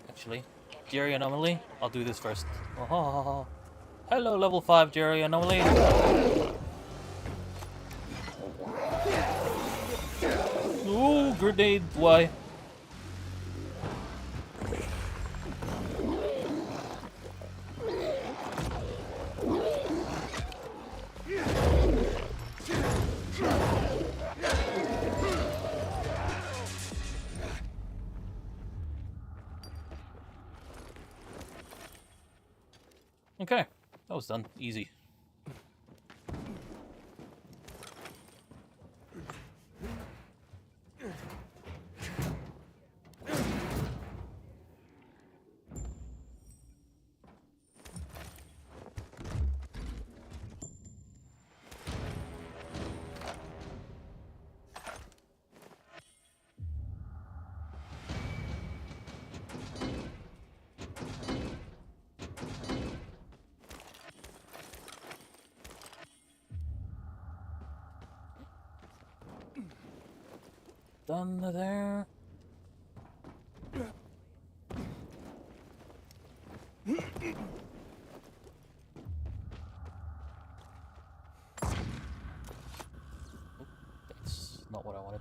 Actually, Jerry Anomaly, I'll do this first. Oh, hello, level 5 Jerry Anomaly. Ooh, grenade, why? Okay, that was done. Easy. Done there. That's not what I wanted.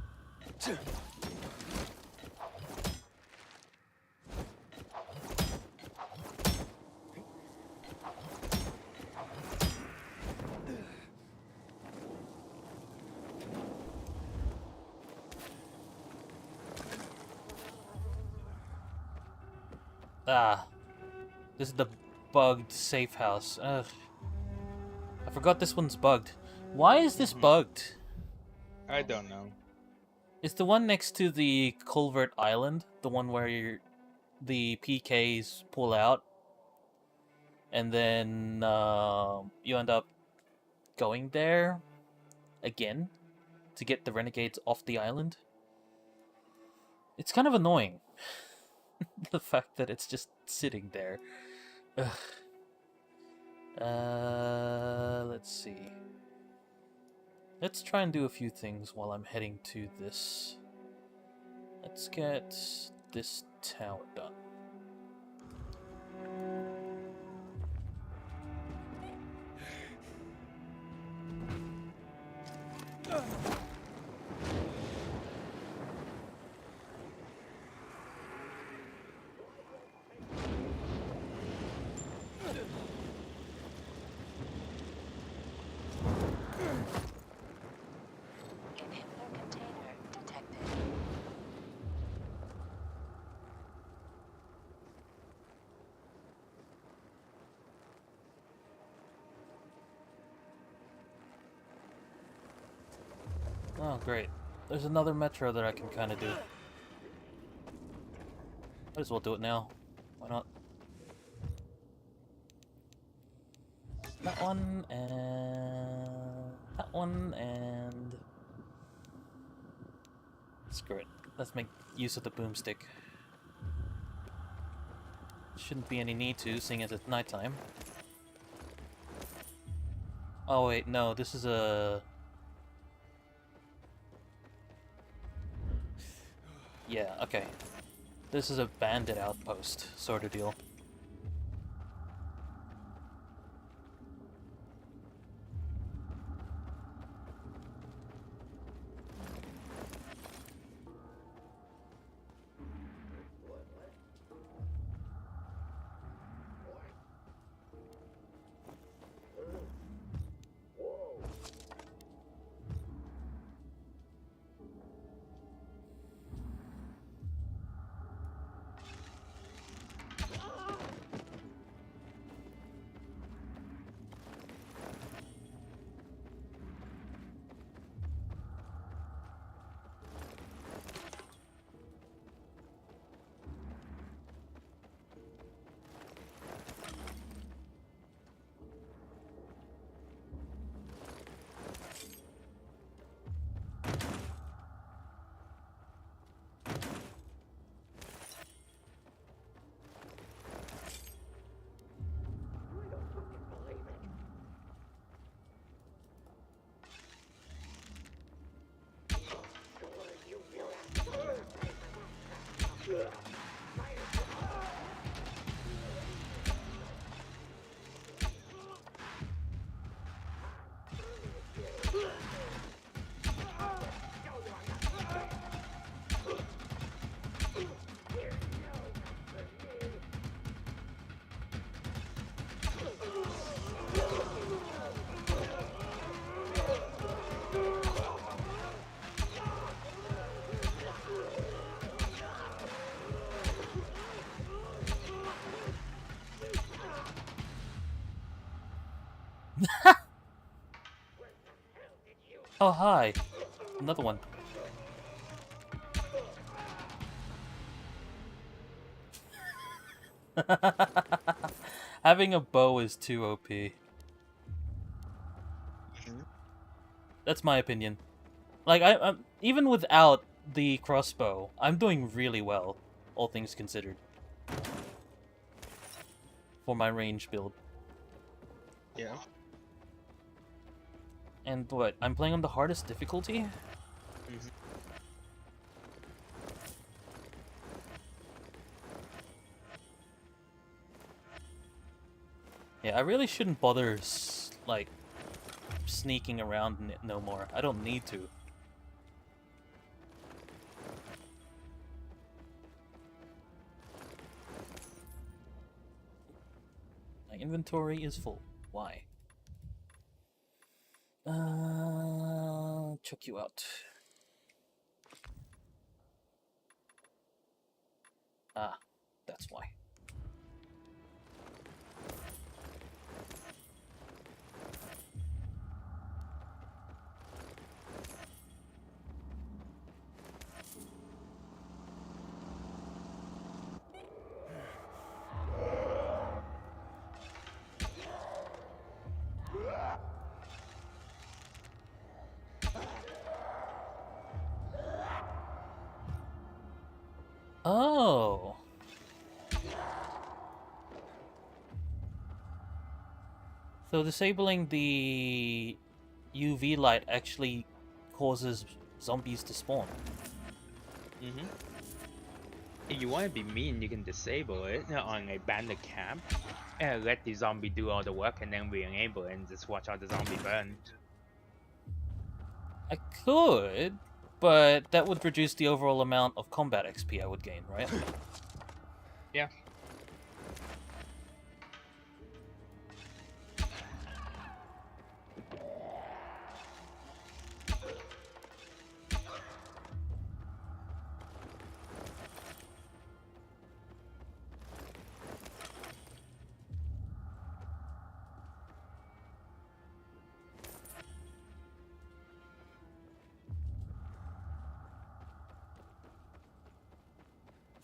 Ah, this is the bugged safe house. Ugh. I forgot this one's bugged. Why is this bugged? I don't know. It's the one next to the Culvert Island, the one where the PKs pull out, and then you end up going there again to get the renegades off the island. It's kind of annoying, the fact that it's just sitting there. Ugh. Let's see. Let's try and do a few things while I'm heading to this. Let's get this tower done. Inhibitor container detected. Oh, great. There's another metro that I can kind of do. Might as well do it now. Why not? That one, and that one, and... Screw it. Let's make use of the boomstick. Shouldn't be any need to, seeing as it's nighttime. Oh wait, no, this is a... Yeah, okay. This is a bandit outpost, sort of deal. Oh, hi. Another one. Having a bow is too OP. That's my opinion. Like, I'm even without the crossbow, I'm doing really well, all things considered, for my range build. Yeah. And what? I'm playing on the hardest difficulty? Yeah, I really shouldn't bother, like, sneaking around no more. I don't need to. My inventory is full. Why? Check you out. Ah, that's why. So disabling the UV light actually causes zombies to spawn. Mm-hmm. If you want to be mean, you can disable it on a bandit camp and let the zombie do all the work, and then re-enable it and just watch out the zombie burn. I could, but that would reduce the overall amount of combat XP I would gain, right? Yeah.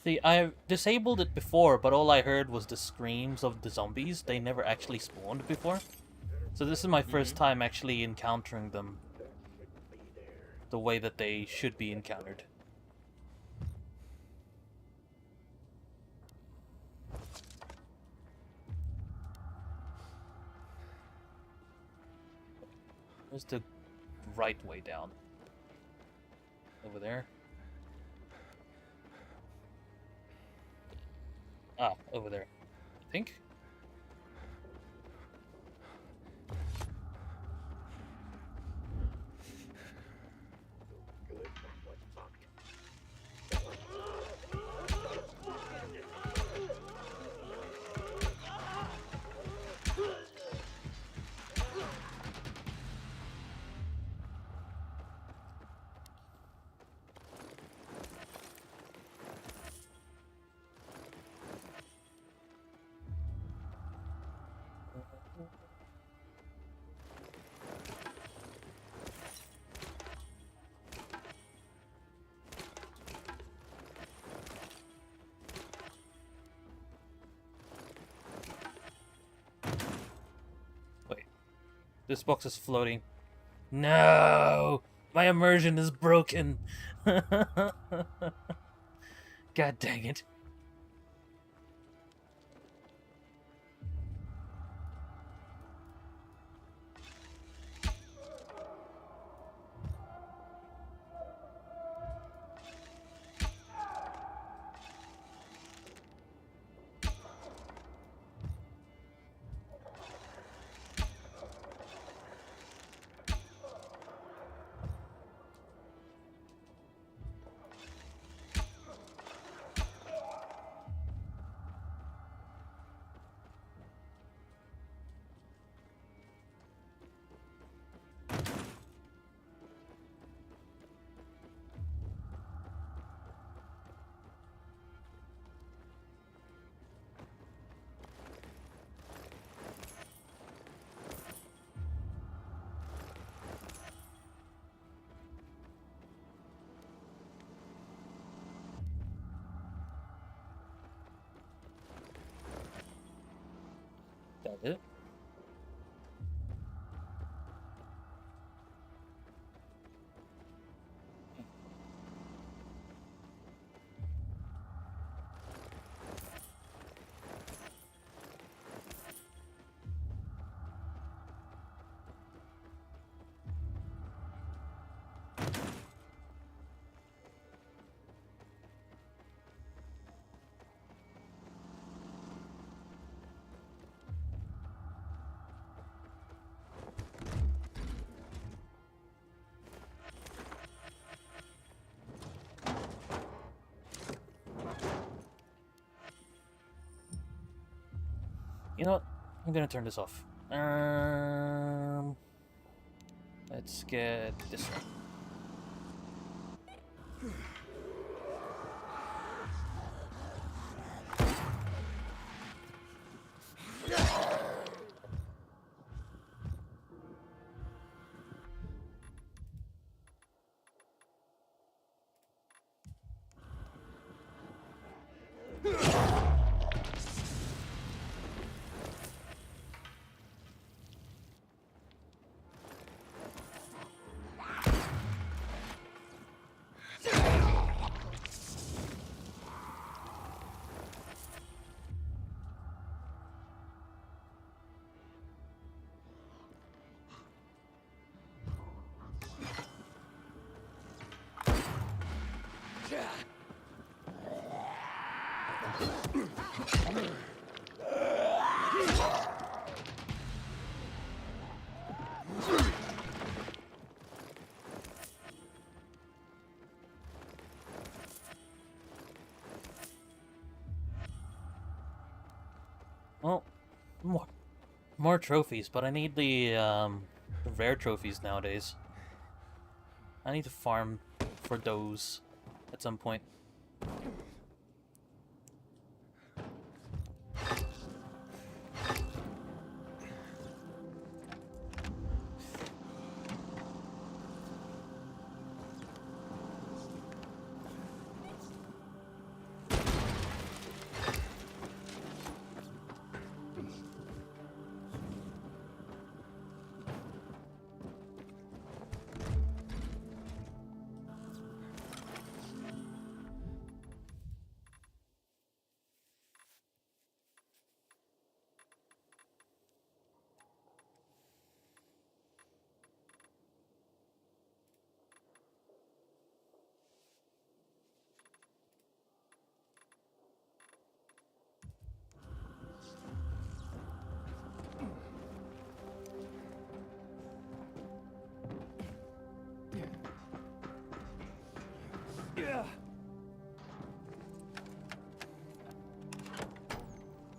See, I disabled it before, but all I heard was the screams of the zombies. They never actually spawned before. So this is my first time actually encountering them the way that they should be encountered. Where's the right way down? Over there? Ah, over there. I think? Wait. This box is floating. No! My immersion is broken! God dang it. That it? You know what? I'm gonna turn this off. Let's get this one. Well, more trophies, but I need the rare trophies nowadays. I need to farm for those at some point.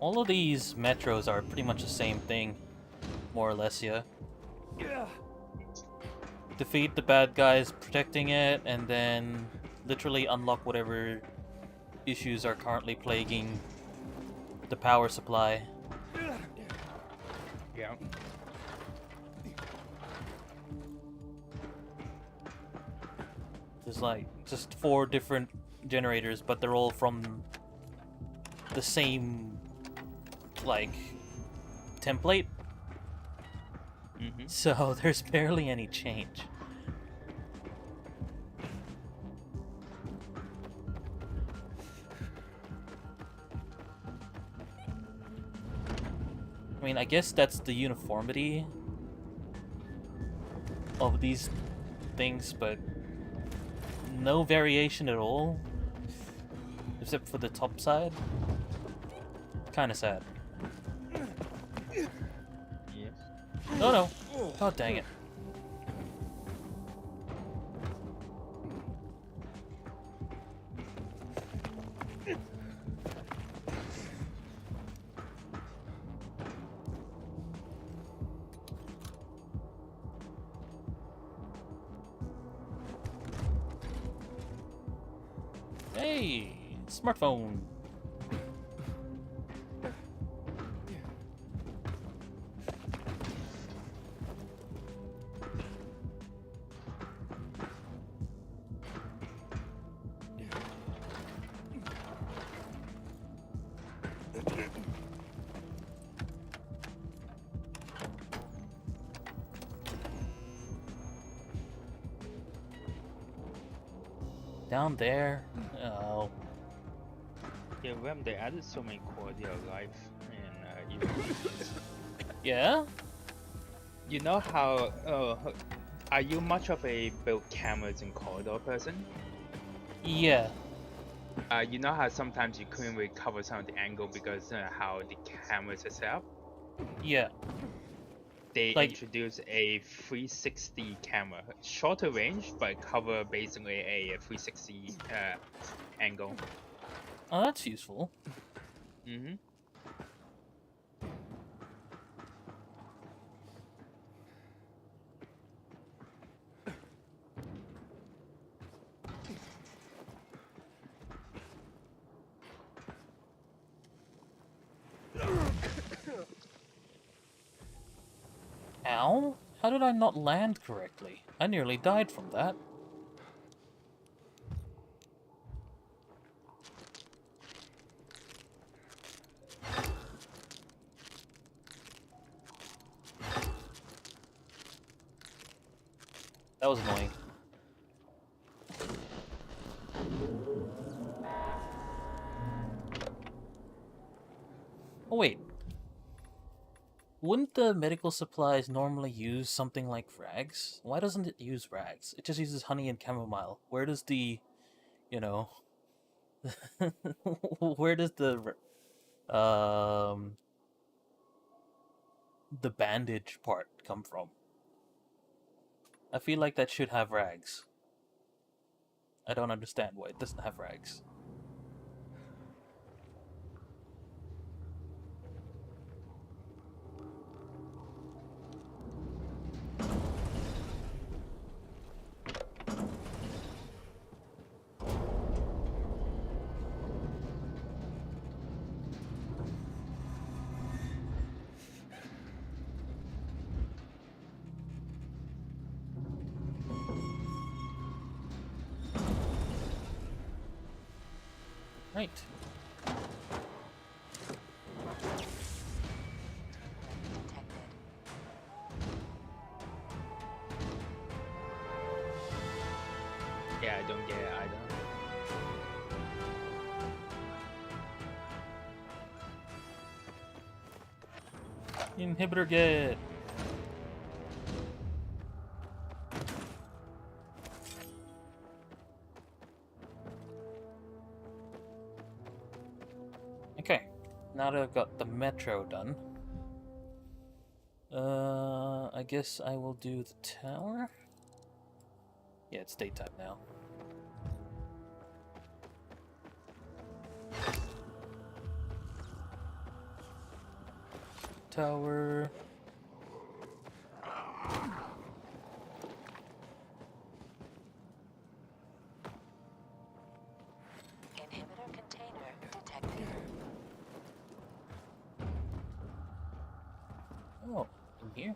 All of these metros are pretty much the same thing, more or less, yeah. Defeat the bad guys protecting it, and then literally unlock whatever issues are currently plaguing the power supply. Yeah. There's like just 4 different generators, but they're all from the same like template. So there's barely any change. I mean, I guess that's the uniformity of these things, but no variation at all, except for the top side. Kind of sad. Yes. Oh no! God dang it. Hey! Smartphone! Down there? Oh. Yeah, when they added so many quality of life and even Yeah? you know how are you much of a build cameras in corridor person? Yeah. You know how sometimes you couldn't really cover some of the angle because how the cameras are set up? Yeah. They Like- introduced a 360 camera, shorter range, but cover basically a 360 angle. Oh, that's useful. Mm-hmm. Ow? How did I not land correctly? I nearly died from that. That was annoying. Oh wait. Wouldn't the medical supplies normally use something like rags? Why doesn't it use rags? It just uses honey and chamomile. Where does the you know, where does um the bandage part come from? I feel like that should have rags. I don't understand why it doesn't have rags. Right. Yeah, I don't get it either. Inhibitor get. Okay, now that I've got the metro done, I guess I will do the tower. Yeah, it's daytime now. Tower. Inhibitor container detected. Oh, in here?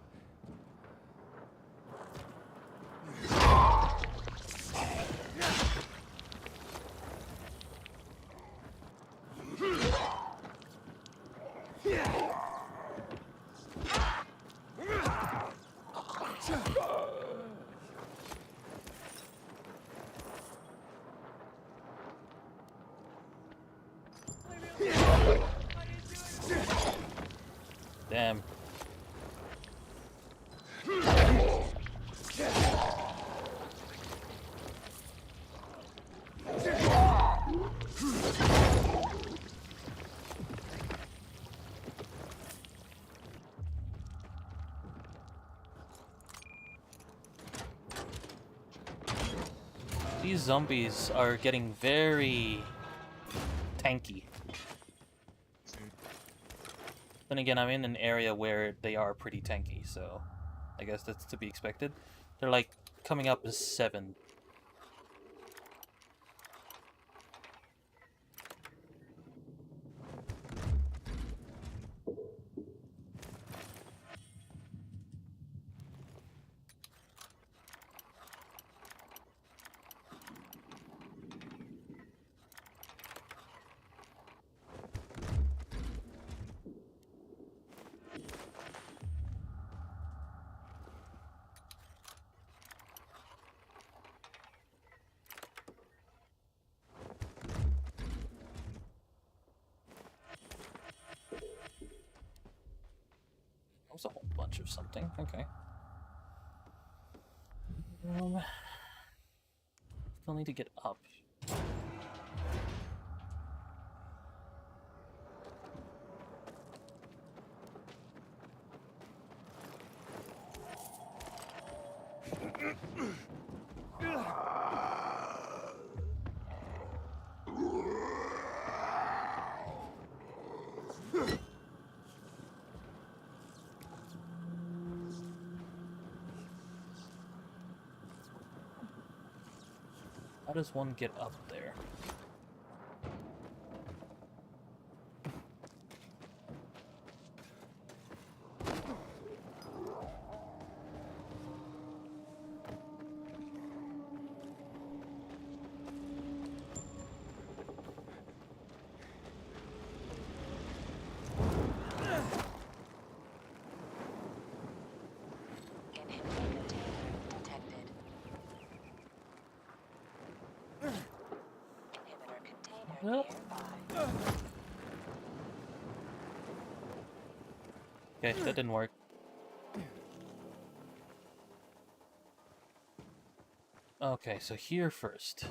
Damn. These zombies are getting very tanky. Then again, I'm in an area where they are pretty tanky, so I guess that's to be expected. They're like coming up as 7. That was a whole bunch of something. Okay. Still need to get up. How does one get up there? Inhibitor container detected. Inhibitor container Yep. nearby. Okay, that didn't work. Okay, so here first.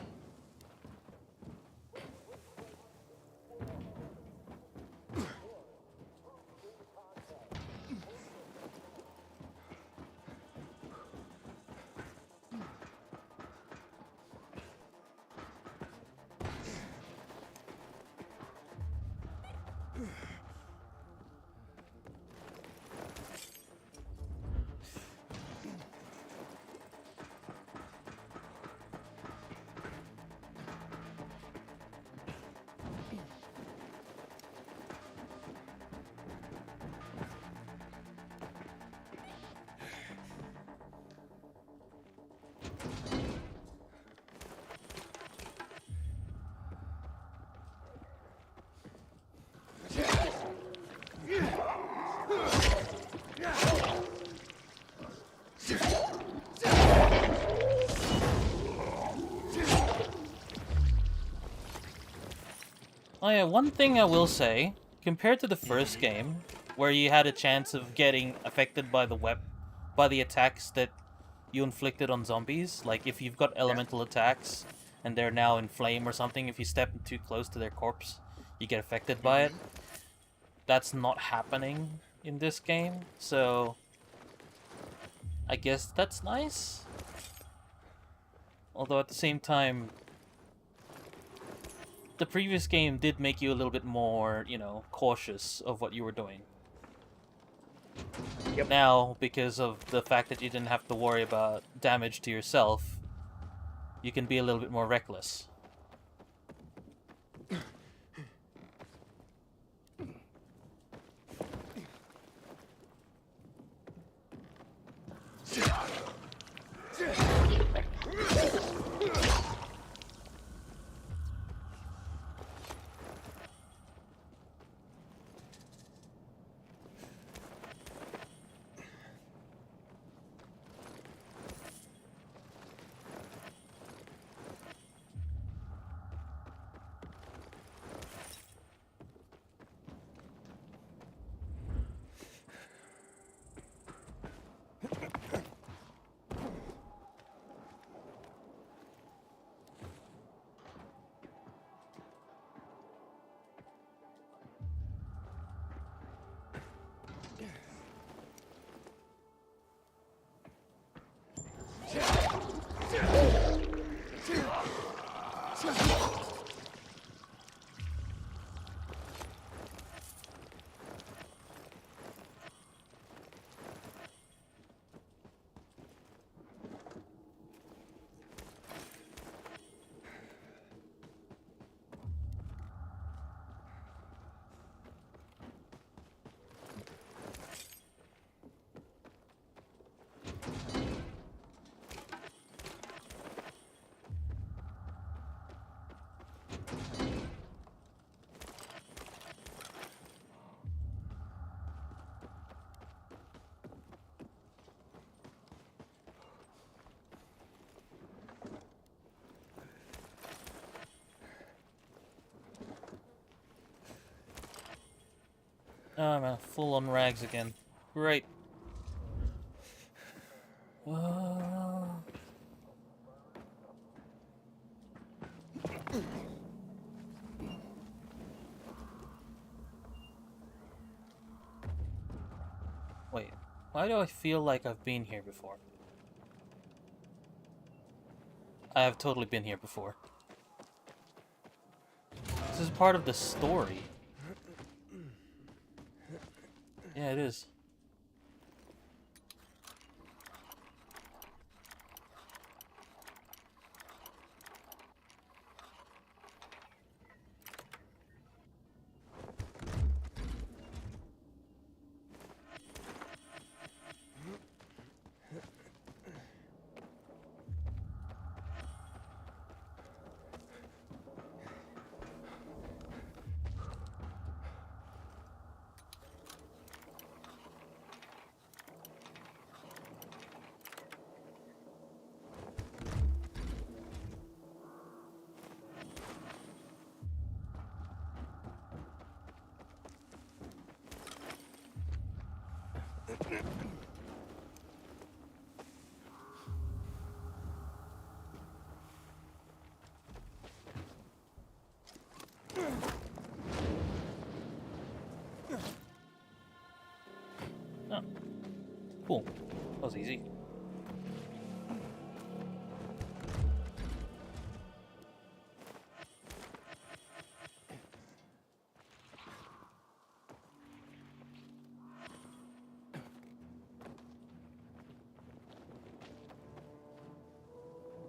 Oh yeah, one thing I will say, compared to the first game, where you had a chance of getting affected by by the attacks that you inflicted on zombies, like if you've got elemental attacks and they're now in flame or something, if you step too close to their corpse, you get affected by it. That's not happening in this game, so I guess that's nice. Although at the same time, the previous game did make you a little bit more, cautious of what you were doing. Yep. Now, because of the fact that you didn't have to worry about damage to yourself, you can be a little bit more reckless. Oh man, full on rags again. Great. Wait, why do I feel like I've been here before? I have totally been here before. This is part of the story. Yeah, it is. Oh, cool. That was easy.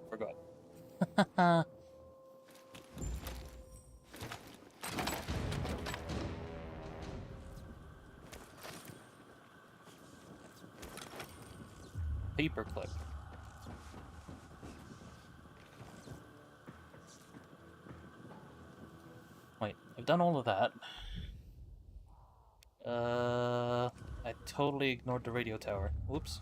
Forgot. Paperclip. Wait, I've done all of that. I totally ignored the radio tower. Whoops.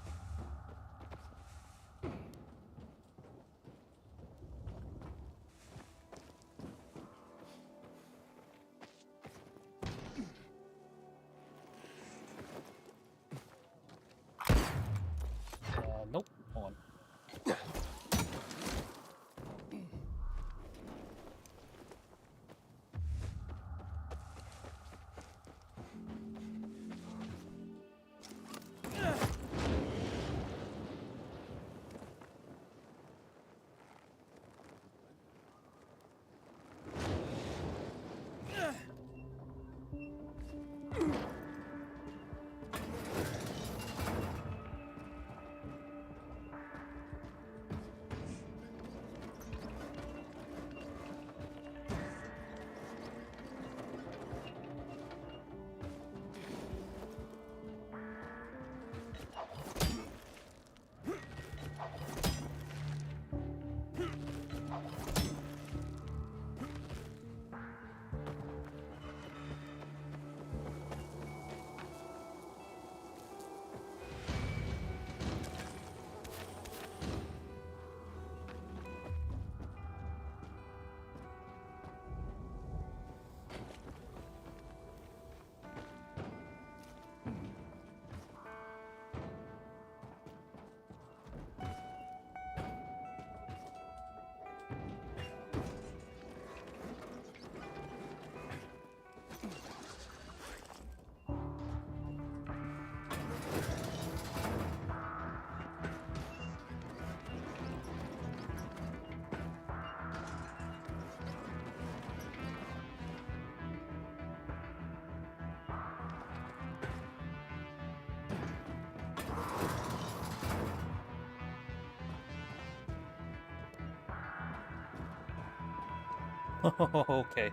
Okay.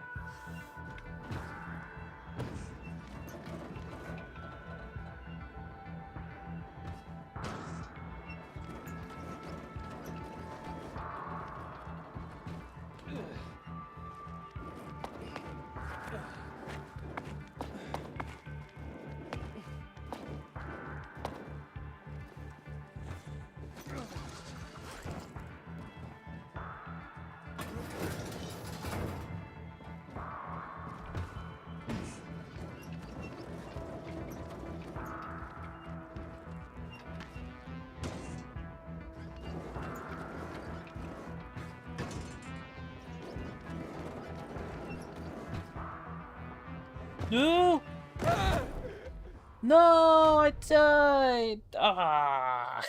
No! No, I died! Ah!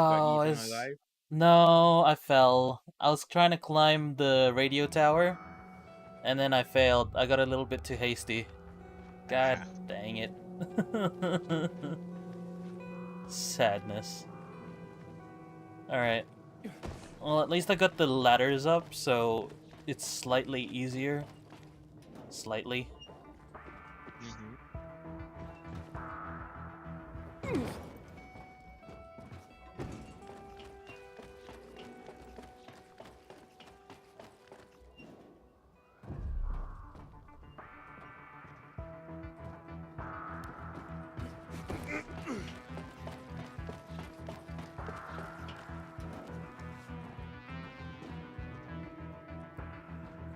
Got Oh, eaten it's... alive. No, I fell. I was trying to climb the radio tower, and then I failed. I got a little bit too hasty. God dang it. Sadness. Alright. Well, at least I got the ladders up, so it's slightly easier. Slightly. Mm-hmm.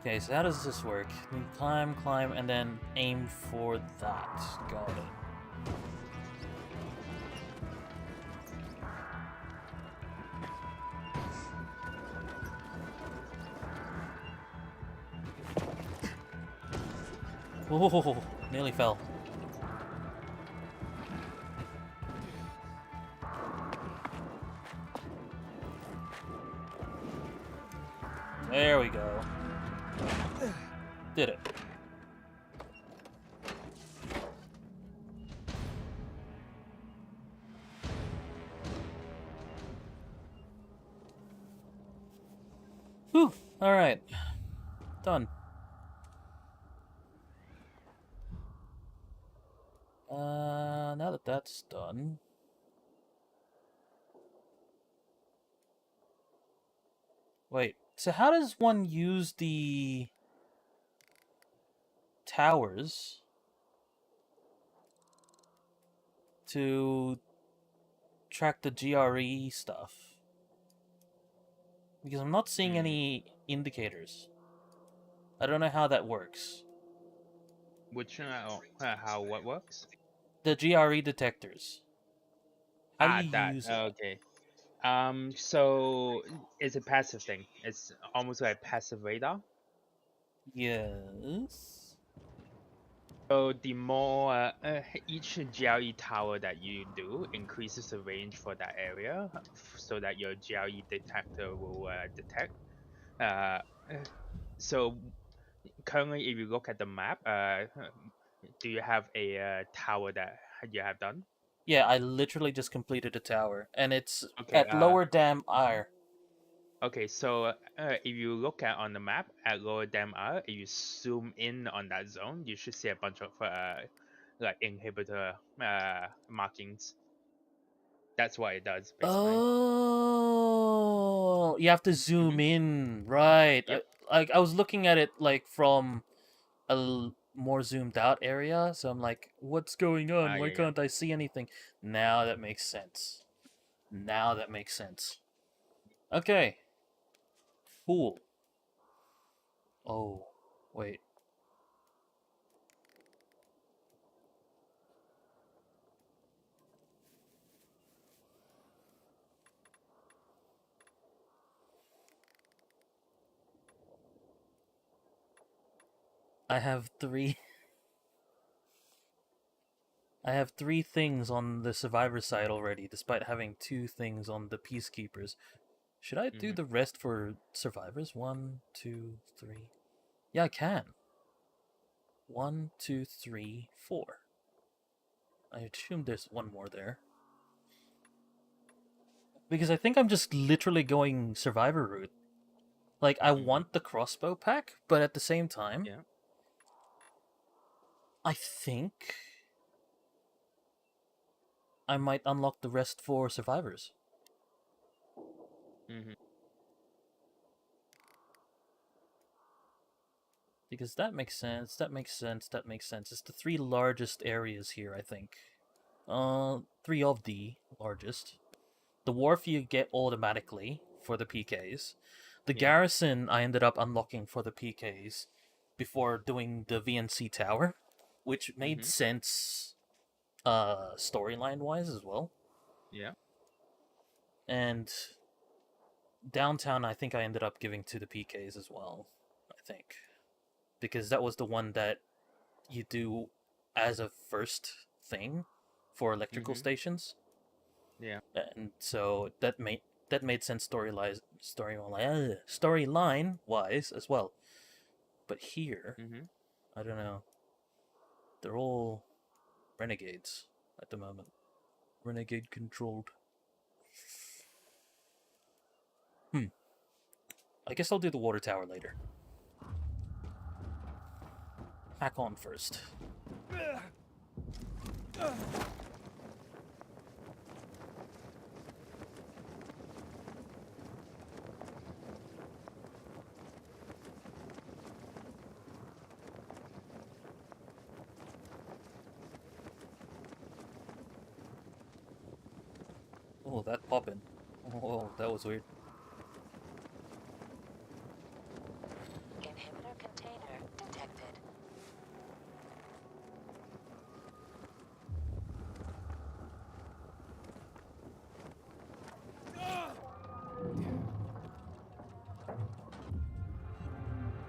Okay, so how does this work? You climb, climb, and then aim for that. Got it. Oh, nearly fell. There we go. Did it. Whew. Alright. Done. Now that that's done... Wait, so how does one use the... towers... to... track the GRE stuff? Because I'm not seeing Mm. any indicators. I don't know how that works. Which how what works? The GRE detectors. How do you That use it? okay. So it's a passive thing. It's almost like passive radar. Yes. So the more each GLE tower that you do increases the range for that area, so that your GLE detector will detect. Uh, uh, so currently, if you look at the map, do you have a tower that you have done? Yeah, I literally just completed a tower, and it's Okay. at Lower Dam R. Okay. So if you look at on the map at Lower Dam R, if you zoom in on that zone, you should see a bunch of like inhibitor markings. That's what it does basically. Oh, you have to zoom Mm-hmm. in, right? Yep. Like I was looking at it like from a more zoomed out area, so I'm like, what's going on? Why Yeah, yeah. can't I see anything? Now that makes sense. Now that makes sense. Okay, cool. Oh, wait. I have three. I have three things on the survivor side already, despite having two things on the peacekeepers. Should I do Mm-hmm. the rest for survivors? 1, 2, 3. Yeah, I can. 1, 2, 3, 4. I assume there's one more there. Because I think I'm just literally going survivor route. Like, I Mhm. want the crossbow pack, but at the same time, Yeah. I think I might unlock the rest for survivors. Mhm. Because that makes sense, that makes sense, that makes sense. It's the three largest areas here, I think. Three of the largest. The wharf you get automatically for the PKs. The Yeah. garrison I ended up unlocking for the PKs before doing the VNC tower, which made Mhm. sense storyline wise as well. Yeah. And downtown I think I ended up giving to the PKs as well, I think. Because that was the one that you do as a first thing for electrical Mhm. stations. Yeah. And so that made sense storyline wise as well. But here, Mhm. I don't know. They're all renegades at the moment. Renegade controlled. I guess I'll do the water tower later. Hack on first. Oh, that poppin'. Oh, that was weird. Inhibitor container detected.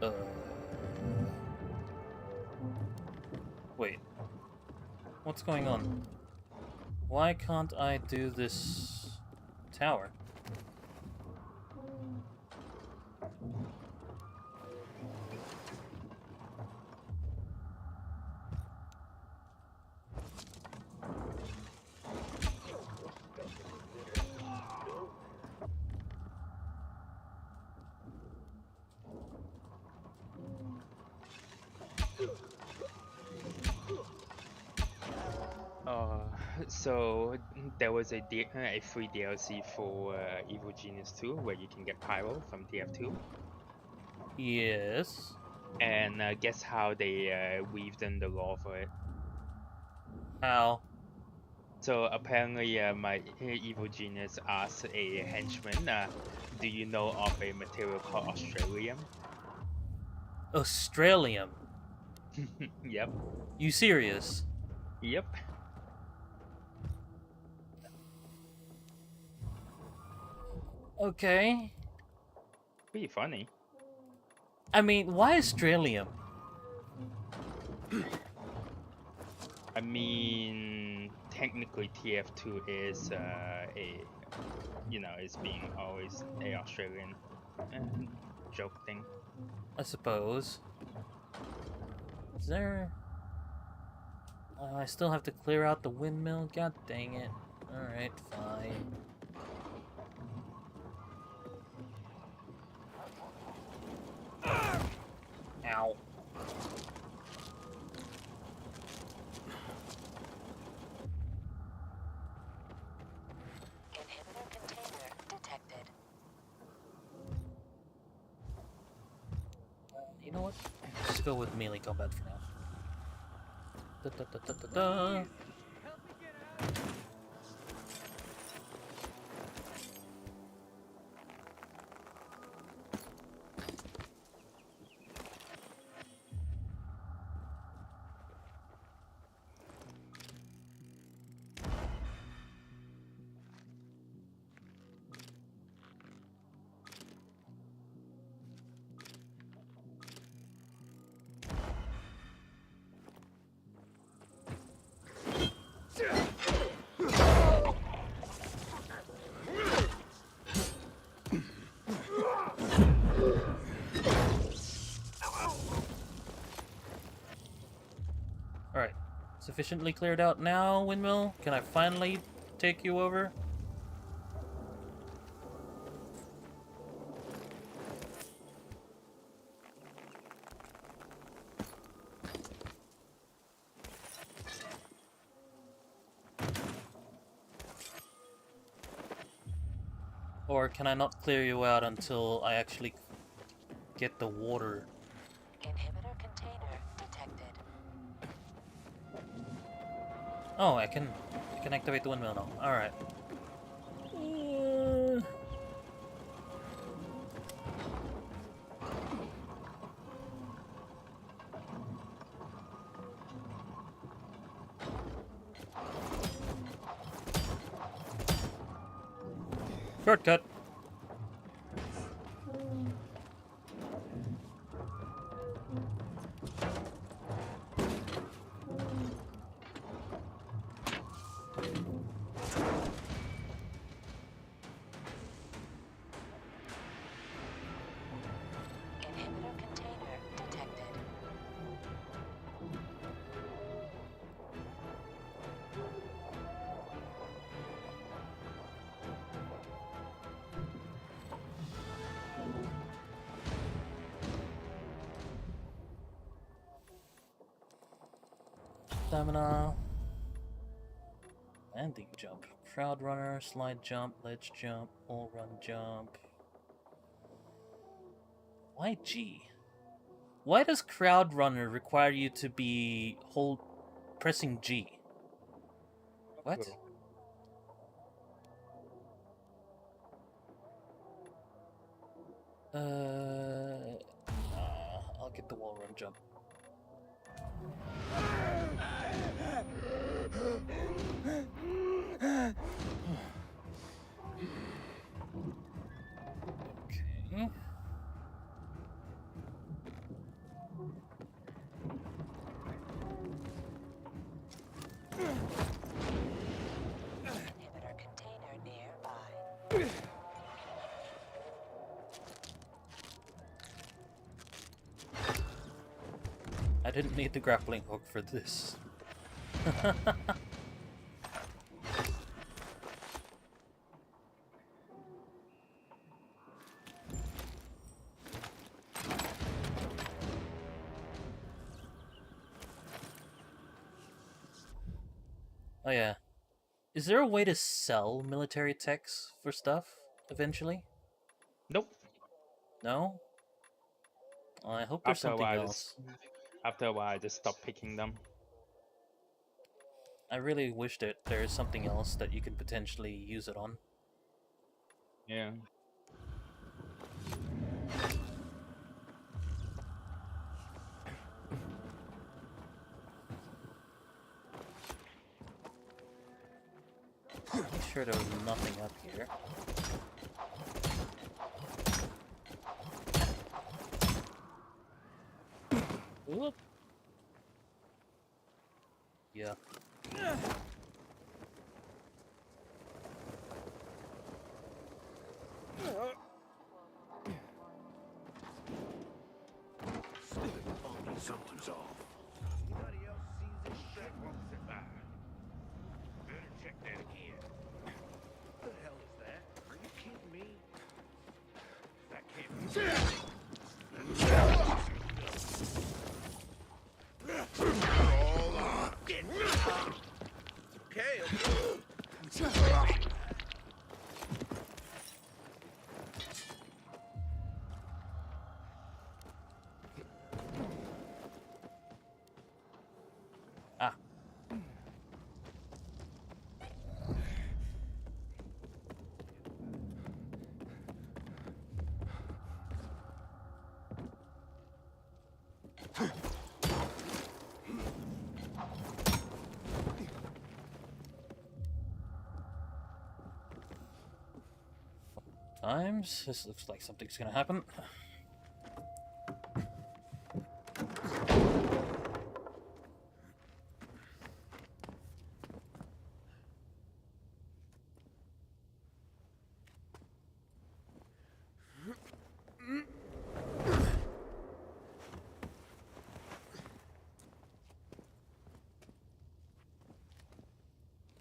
Uh. Wait. What's going on? Why can't I do this tower? Uh, so there was a free DLC for Evil Genius 2 where you can get Pyro from TF2, Yes. and guess how they weaved in the law for it. How? So apparently, my Evil Genius asked a henchman, "Do you know of a material called Australium?" Australium. Yep. You serious? Yep. Okay. Pretty funny. I mean, why Australium? I mean, technically TF2 is is being always a Australian uh, joke thing. I suppose. Is there... I still have to clear out the windmill? God dang it. Alright, fine. Ow. Inhibitor container detected. You know what? Just go with melee combat for now. Da, da, da, da, da, da. Alright. Sufficiently cleared out now, windmill? Can I finally take you over? Or can I not clear you out until I actually get the water? Inhibitor container detected. Oh, I can activate the windmill now. All right. Shortcut. Inhibitor container detected. Stamina. Landing jump. Crowd runner, slide jump, ledge jump, wall run jump. Why G? Why does crowd runner require you to be pressing G? What? Cool. I'll get the wall run jump. Okay. Inhibitor container nearby. I didn't need the grappling hook for this. Oh yeah. Is there a way to sell military techs for stuff eventually? Nope. No? I hope there's After a something while, else. I just stopped picking them. I really wish that there is something else that you could potentially use it on. Yeah. Make sure there was nothing up here. Whoop. Yeah. Something's off. Anybody else sees this shit walks it by? Better check that again. What the hell is that? Are you kidding me? That can't be. Roll on. Okay. Ah. Times. This looks like something's gonna happen.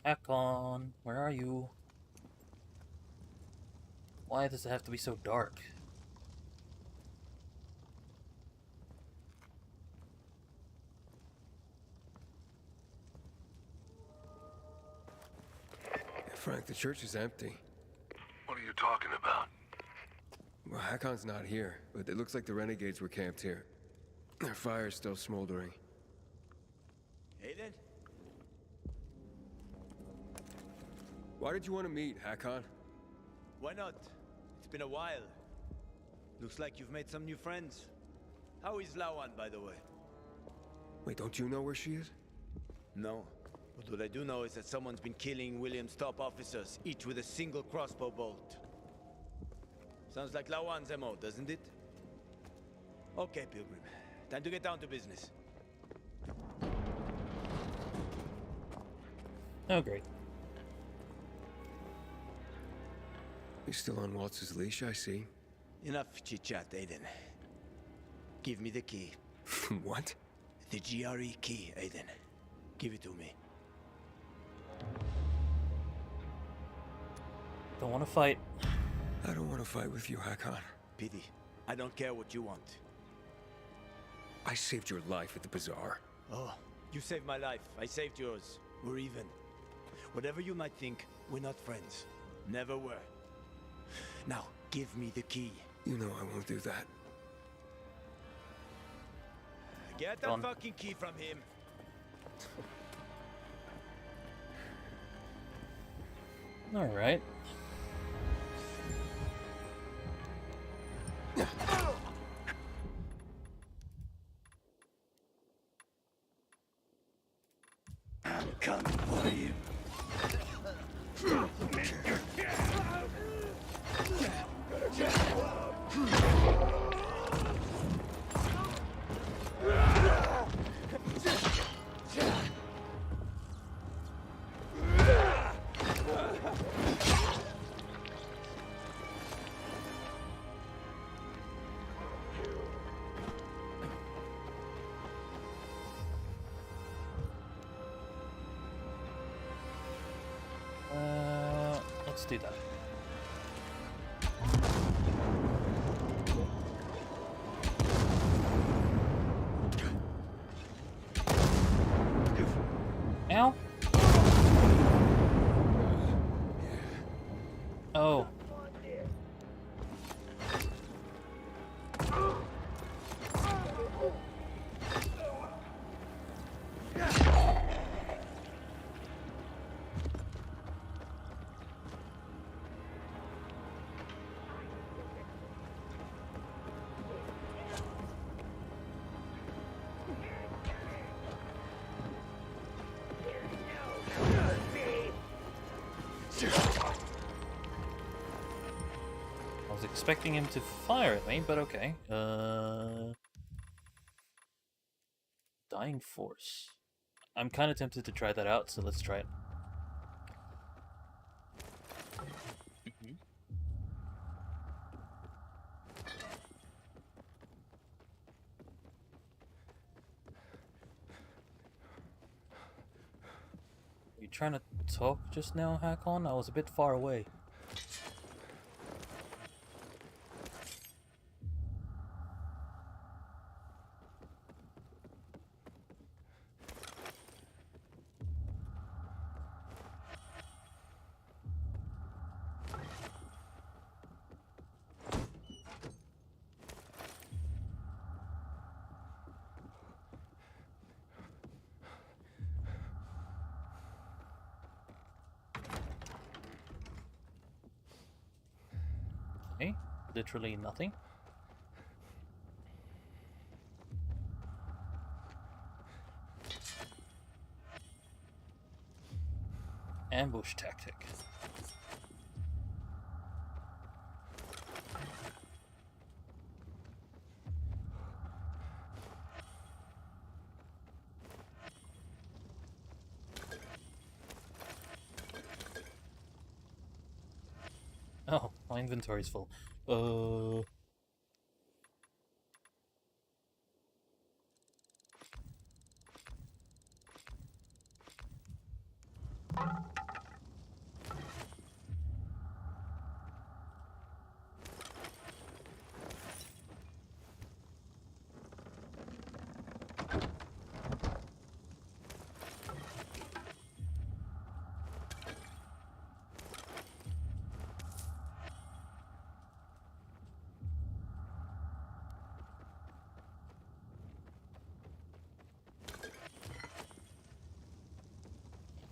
Akon, where are you? Why does it have to be so dark? Frank, the church is empty. What are you talking about? Well, Hakon's not here, but it looks like the renegades were camped here. Their fire's still smoldering. Aiden? Why did you want to meet, Hakon? Why not? It's been a while. Looks like you've made some new friends. How is Lawan, by the way? Wait, don't you know where she is? No. But what I do know is that someone's been killing William's top officers, each with a single crossbow bolt. Sounds like Lawan's MO, doesn't it? Okay, Pilgrim. Time to get down to business. Oh, great. He's still on Waltz's leash, I see. Enough chit-chat, Aiden. Give me the key. What? The GRE key, Aiden. Give it to me. Don't want to fight. I don't want to fight with you, Hakon. Pity. I don't care what you want. I saved your life at the bazaar. Oh, you saved my life. I saved yours. We're even. Whatever you might think, we're not friends. Never were. Now, give me the key. You know I won't do that. Get that fucking key from him. All right. I'm coming for you. Let's do that. Ow. Oh. I was expecting him to fire at me, but okay. Dying Force. I'm kind of tempted to try that out, so let's try it. You trying to talk just now, Hakon? I was a bit far away. Okay, literally nothing. Ambush tactic. Oh, my inventory's full.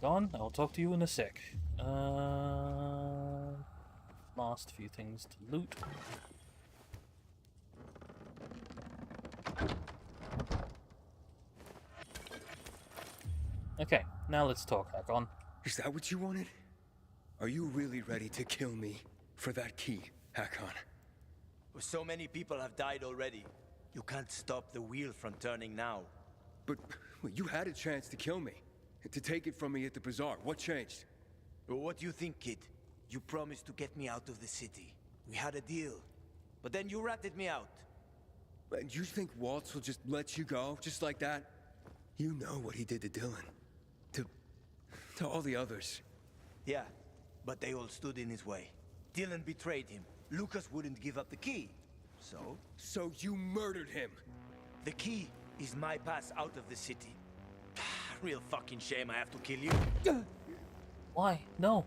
Go on, I'll talk to you in a sec. Last few things to loot. Okay, now let's talk, Hakon. Is that what you wanted? Are you really ready to kill me for that key, Hakon? So many people have died already. You can't stop the wheel from turning now. But well, you had a chance to kill me. To take it from me at the bazaar. What changed? Well, what do you think, kid? You promised to get me out of the city. We had a deal. But then you ratted me out. And you think Waltz will just let you go, just like that? You know what he did to Dylan. To all the others. Yeah, but they all stood in his way. Dylan betrayed him. Lucas wouldn't give up the key. So? So you murdered him! The key is my pass out of the city. Real fucking shame I have to kill you. Why? No.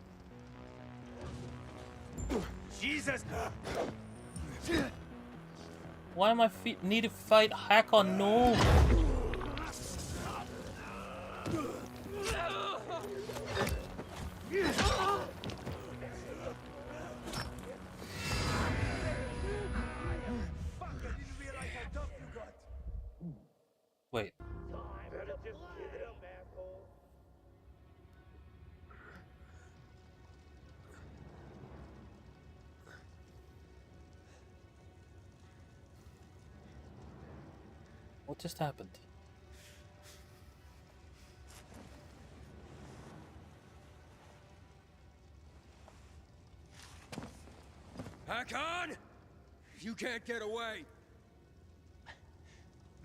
Jesus! Why am I need to fight Hakon? No! Wait. What just happened? Hakon! You can't get away!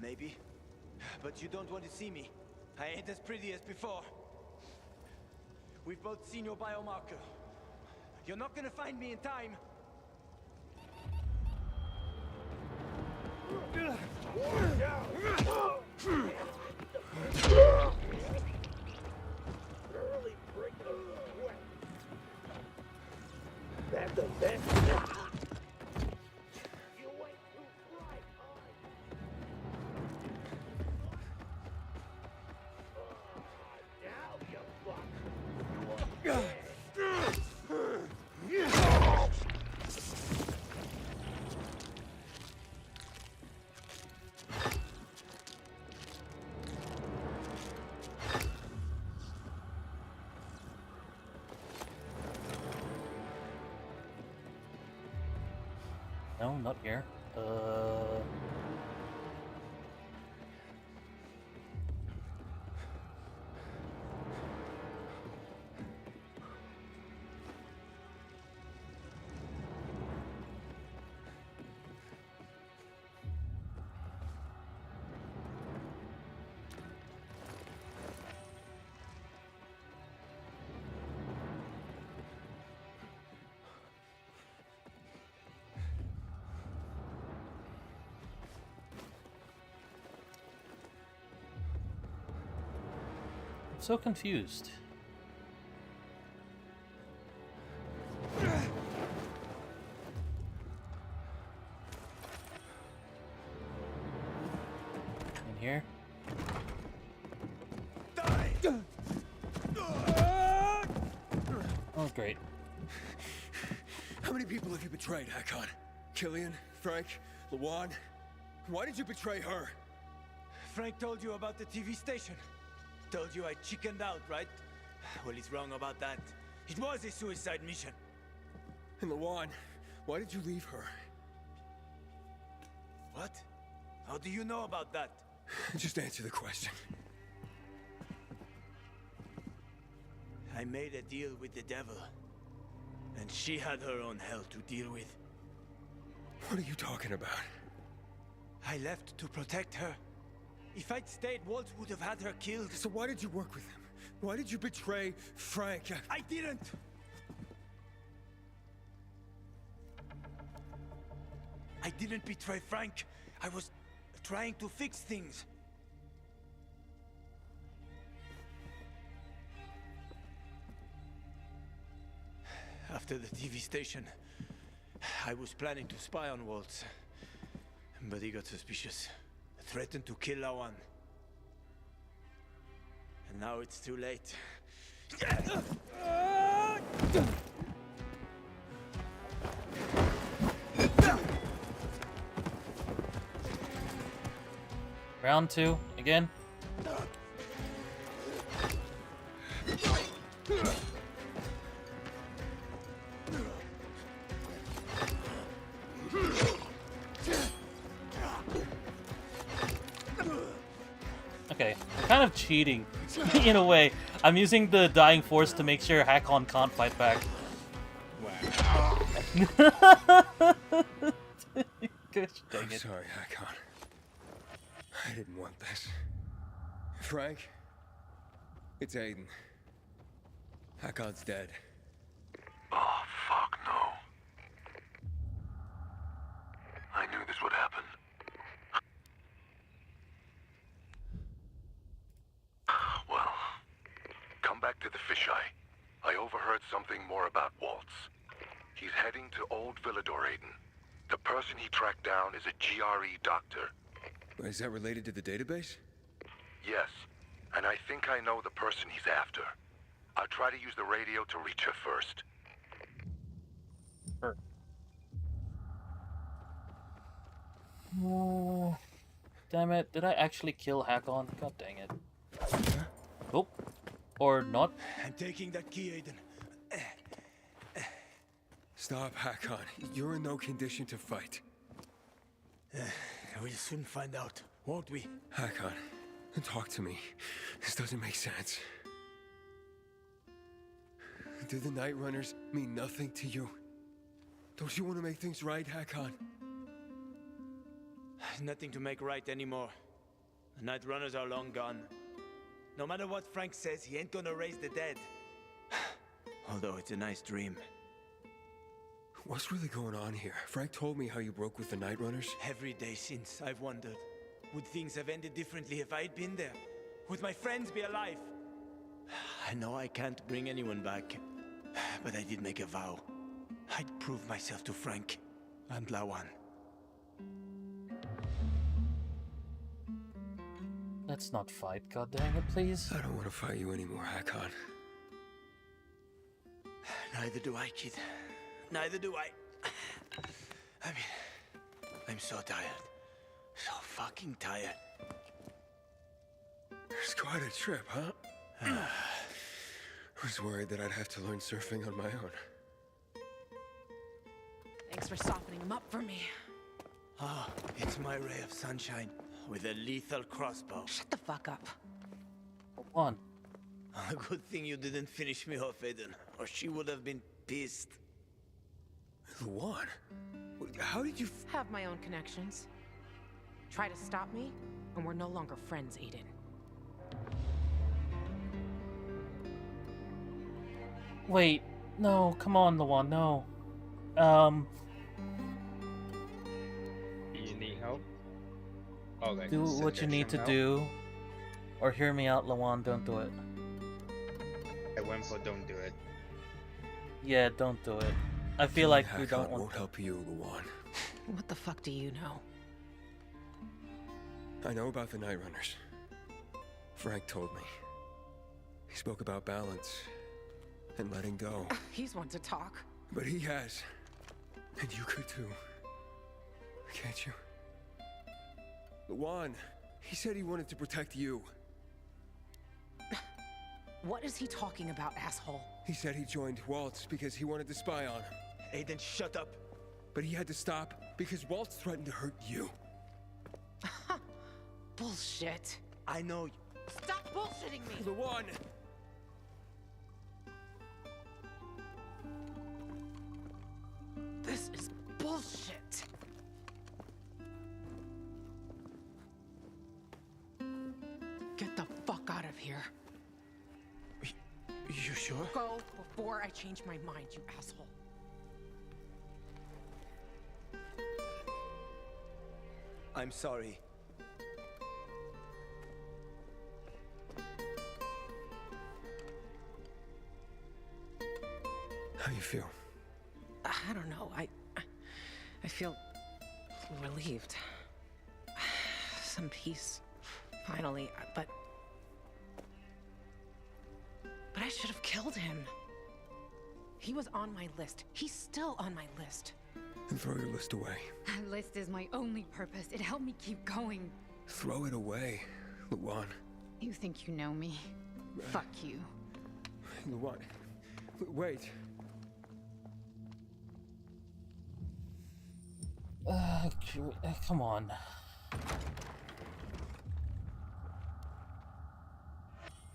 Maybe. But you don't want to see me. I ain't as pretty as before. We've both seen your biomarker. You're not gonna find me in time. That's the best. You went too bright, now you fuck. You are dead. No, not here. I'm so confused. In here? Oh, great. How many people have you betrayed, Hakon? Killian? Frank? Lawan? Why did you betray her? Frank told you about the TV station. Told you I chickened out, right? Well, he's wrong about that. It was a suicide mission. And Lawan, why did you leave her? What? How do you know about that? Just answer the question. I made a deal with the devil. And she had her own hell to deal with. What are you talking about? I left to protect her. If I'd stayed, Walt would have had her killed. So why did you work with him? Why did you betray Frank? I didn't! I didn't betray Frank. I was trying to fix things. After the TV station, I was planning to spy on Waltz. But he got suspicious. Threatened to kill Lawan. And now it's too late. Round 2 again. Okay, I'm kind of cheating in a way. I'm using the dying force to make sure Hakon can't fight back. Wow. Gosh dang I'm it. sorry, Hakon. I didn't want this. Frank? It's Aiden. Hakon's dead. Oh, fuck no. I knew this would happen. Well, come back to the fisheye. I overheard something more about Waltz. He's heading to Old Villador, Aiden. The person he tracked down is a GRE doctor. Is that related to the database? Yes, and I think I know the person he's after. I'll try to use the radio to reach her first. Oh, damn it. Did I actually kill Hakon? God dang it. Oh. Or not. I'm taking that key, Aiden. Stop, Hakon. You're in no condition to fight. We'll soon find out, won't we? Hakon, talk to me. This doesn't make sense. Do the Night Runners mean nothing to you? Don't you want to make things right, Hakon? Nothing to make right anymore. The Night Runners are long gone. No matter what Frank says, he ain't gonna raise the dead. Although it's a nice dream. What's really going on here? Frank told me how you broke with the Night Runners. Every day since, I've wondered, would things have ended differently if I'd been there? Would my friends be alive? I know I can't bring anyone back, but I did make a vow. I'd prove myself to Frank and Lawan. Let's not fight, god dang it, please. I don't want to fight you anymore, Hakon. Neither do I, kid. Neither do I. I mean, I'm so tired. So fucking tired. It's quite a trip, huh? I was worried that I'd have to learn surfing on my own. Thanks for softening him up for me. Ah, it's my ray of sunshine with a lethal crossbow. Shut the fuck up. Hold on. A good thing you didn't finish me off, Aiden, or she would have been pissed. Luan? How did you Have my own connections. Try to stop me, and we're no longer friends, Aiden. Wait. No, come on, Lawan, no. Do you need help? Oh, like Do what you need to suggestion help? do. Or hear me out, Lawan, don't do it. I went for don't do it. Yeah, don't do it. I feel like we don't won't want... help you, Luan. What the fuck do you know? I know about the Night Runners. Frank told me. He spoke about balance and letting go. He's one to talk. But he has. And you could too. Can't you? Luan, he said he wanted to protect you. What is he talking about, asshole? He said he joined Waltz because he wanted to spy on him. Aiden, shut up. But he had to stop because Waltz threatened to hurt you. Bullshit. I know you. Stop bullshitting me! Luan! This is bullshit. Get the fuck out of here. You sure? Go before I change my mind, you asshole. I'm sorry. How you feel? I don't know. I feel relieved. Some peace, finally. But I should have killed him. He was on my list. He's still on my list. Then throw your list away. That list is my only purpose. It helped me keep going. Throw it away, Luan. You think you know me? Fuck you. Luan, wait. Come on.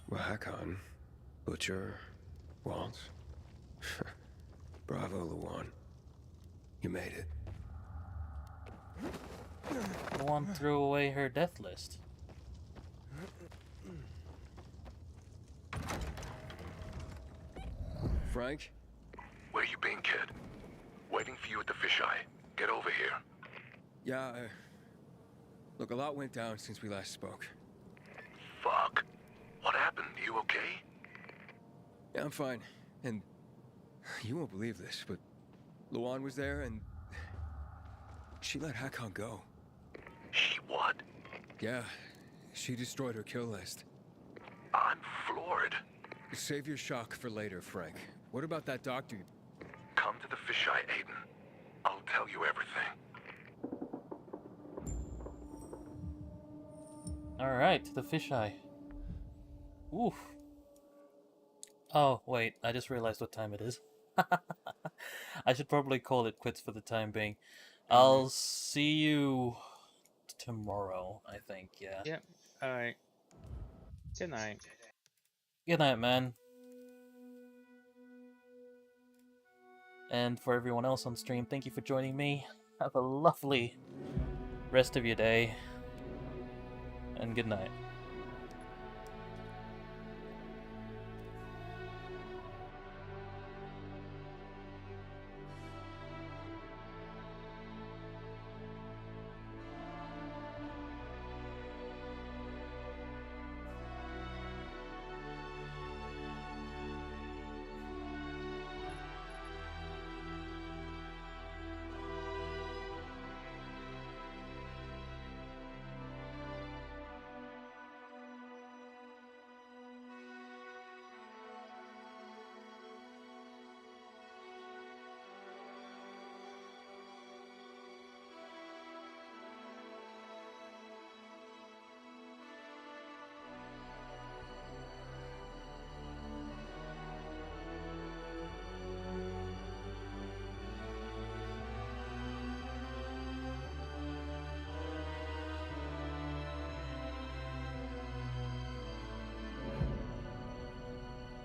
Well, Hakon, Butcher, Waltz. Bravo, Luan. You made it. Luan threw away her death list. Frank? Where you been, kid? Waiting for you at the fisheye. Get over here. Yeah, look, a lot went down since we last spoke. Fuck. What happened? You okay? Yeah, I'm fine. And you won't believe this, but Luan was there and she let Hakon go. She what? Yeah, she destroyed her kill list. I'm floored. Save your shock for later, Frank. What about that doctor? Come to the fisheye, Aiden. I'll tell you everything. Alright, the fisheye. Oof. Oh, wait, I just realized what time it is. I should probably call it quits for the time being. I'll see you tomorrow, I think, yeah. Yep. Alright. Good night. Good night, man. And for everyone else on stream, thank you for joining me. Have a lovely rest of your day. And good night.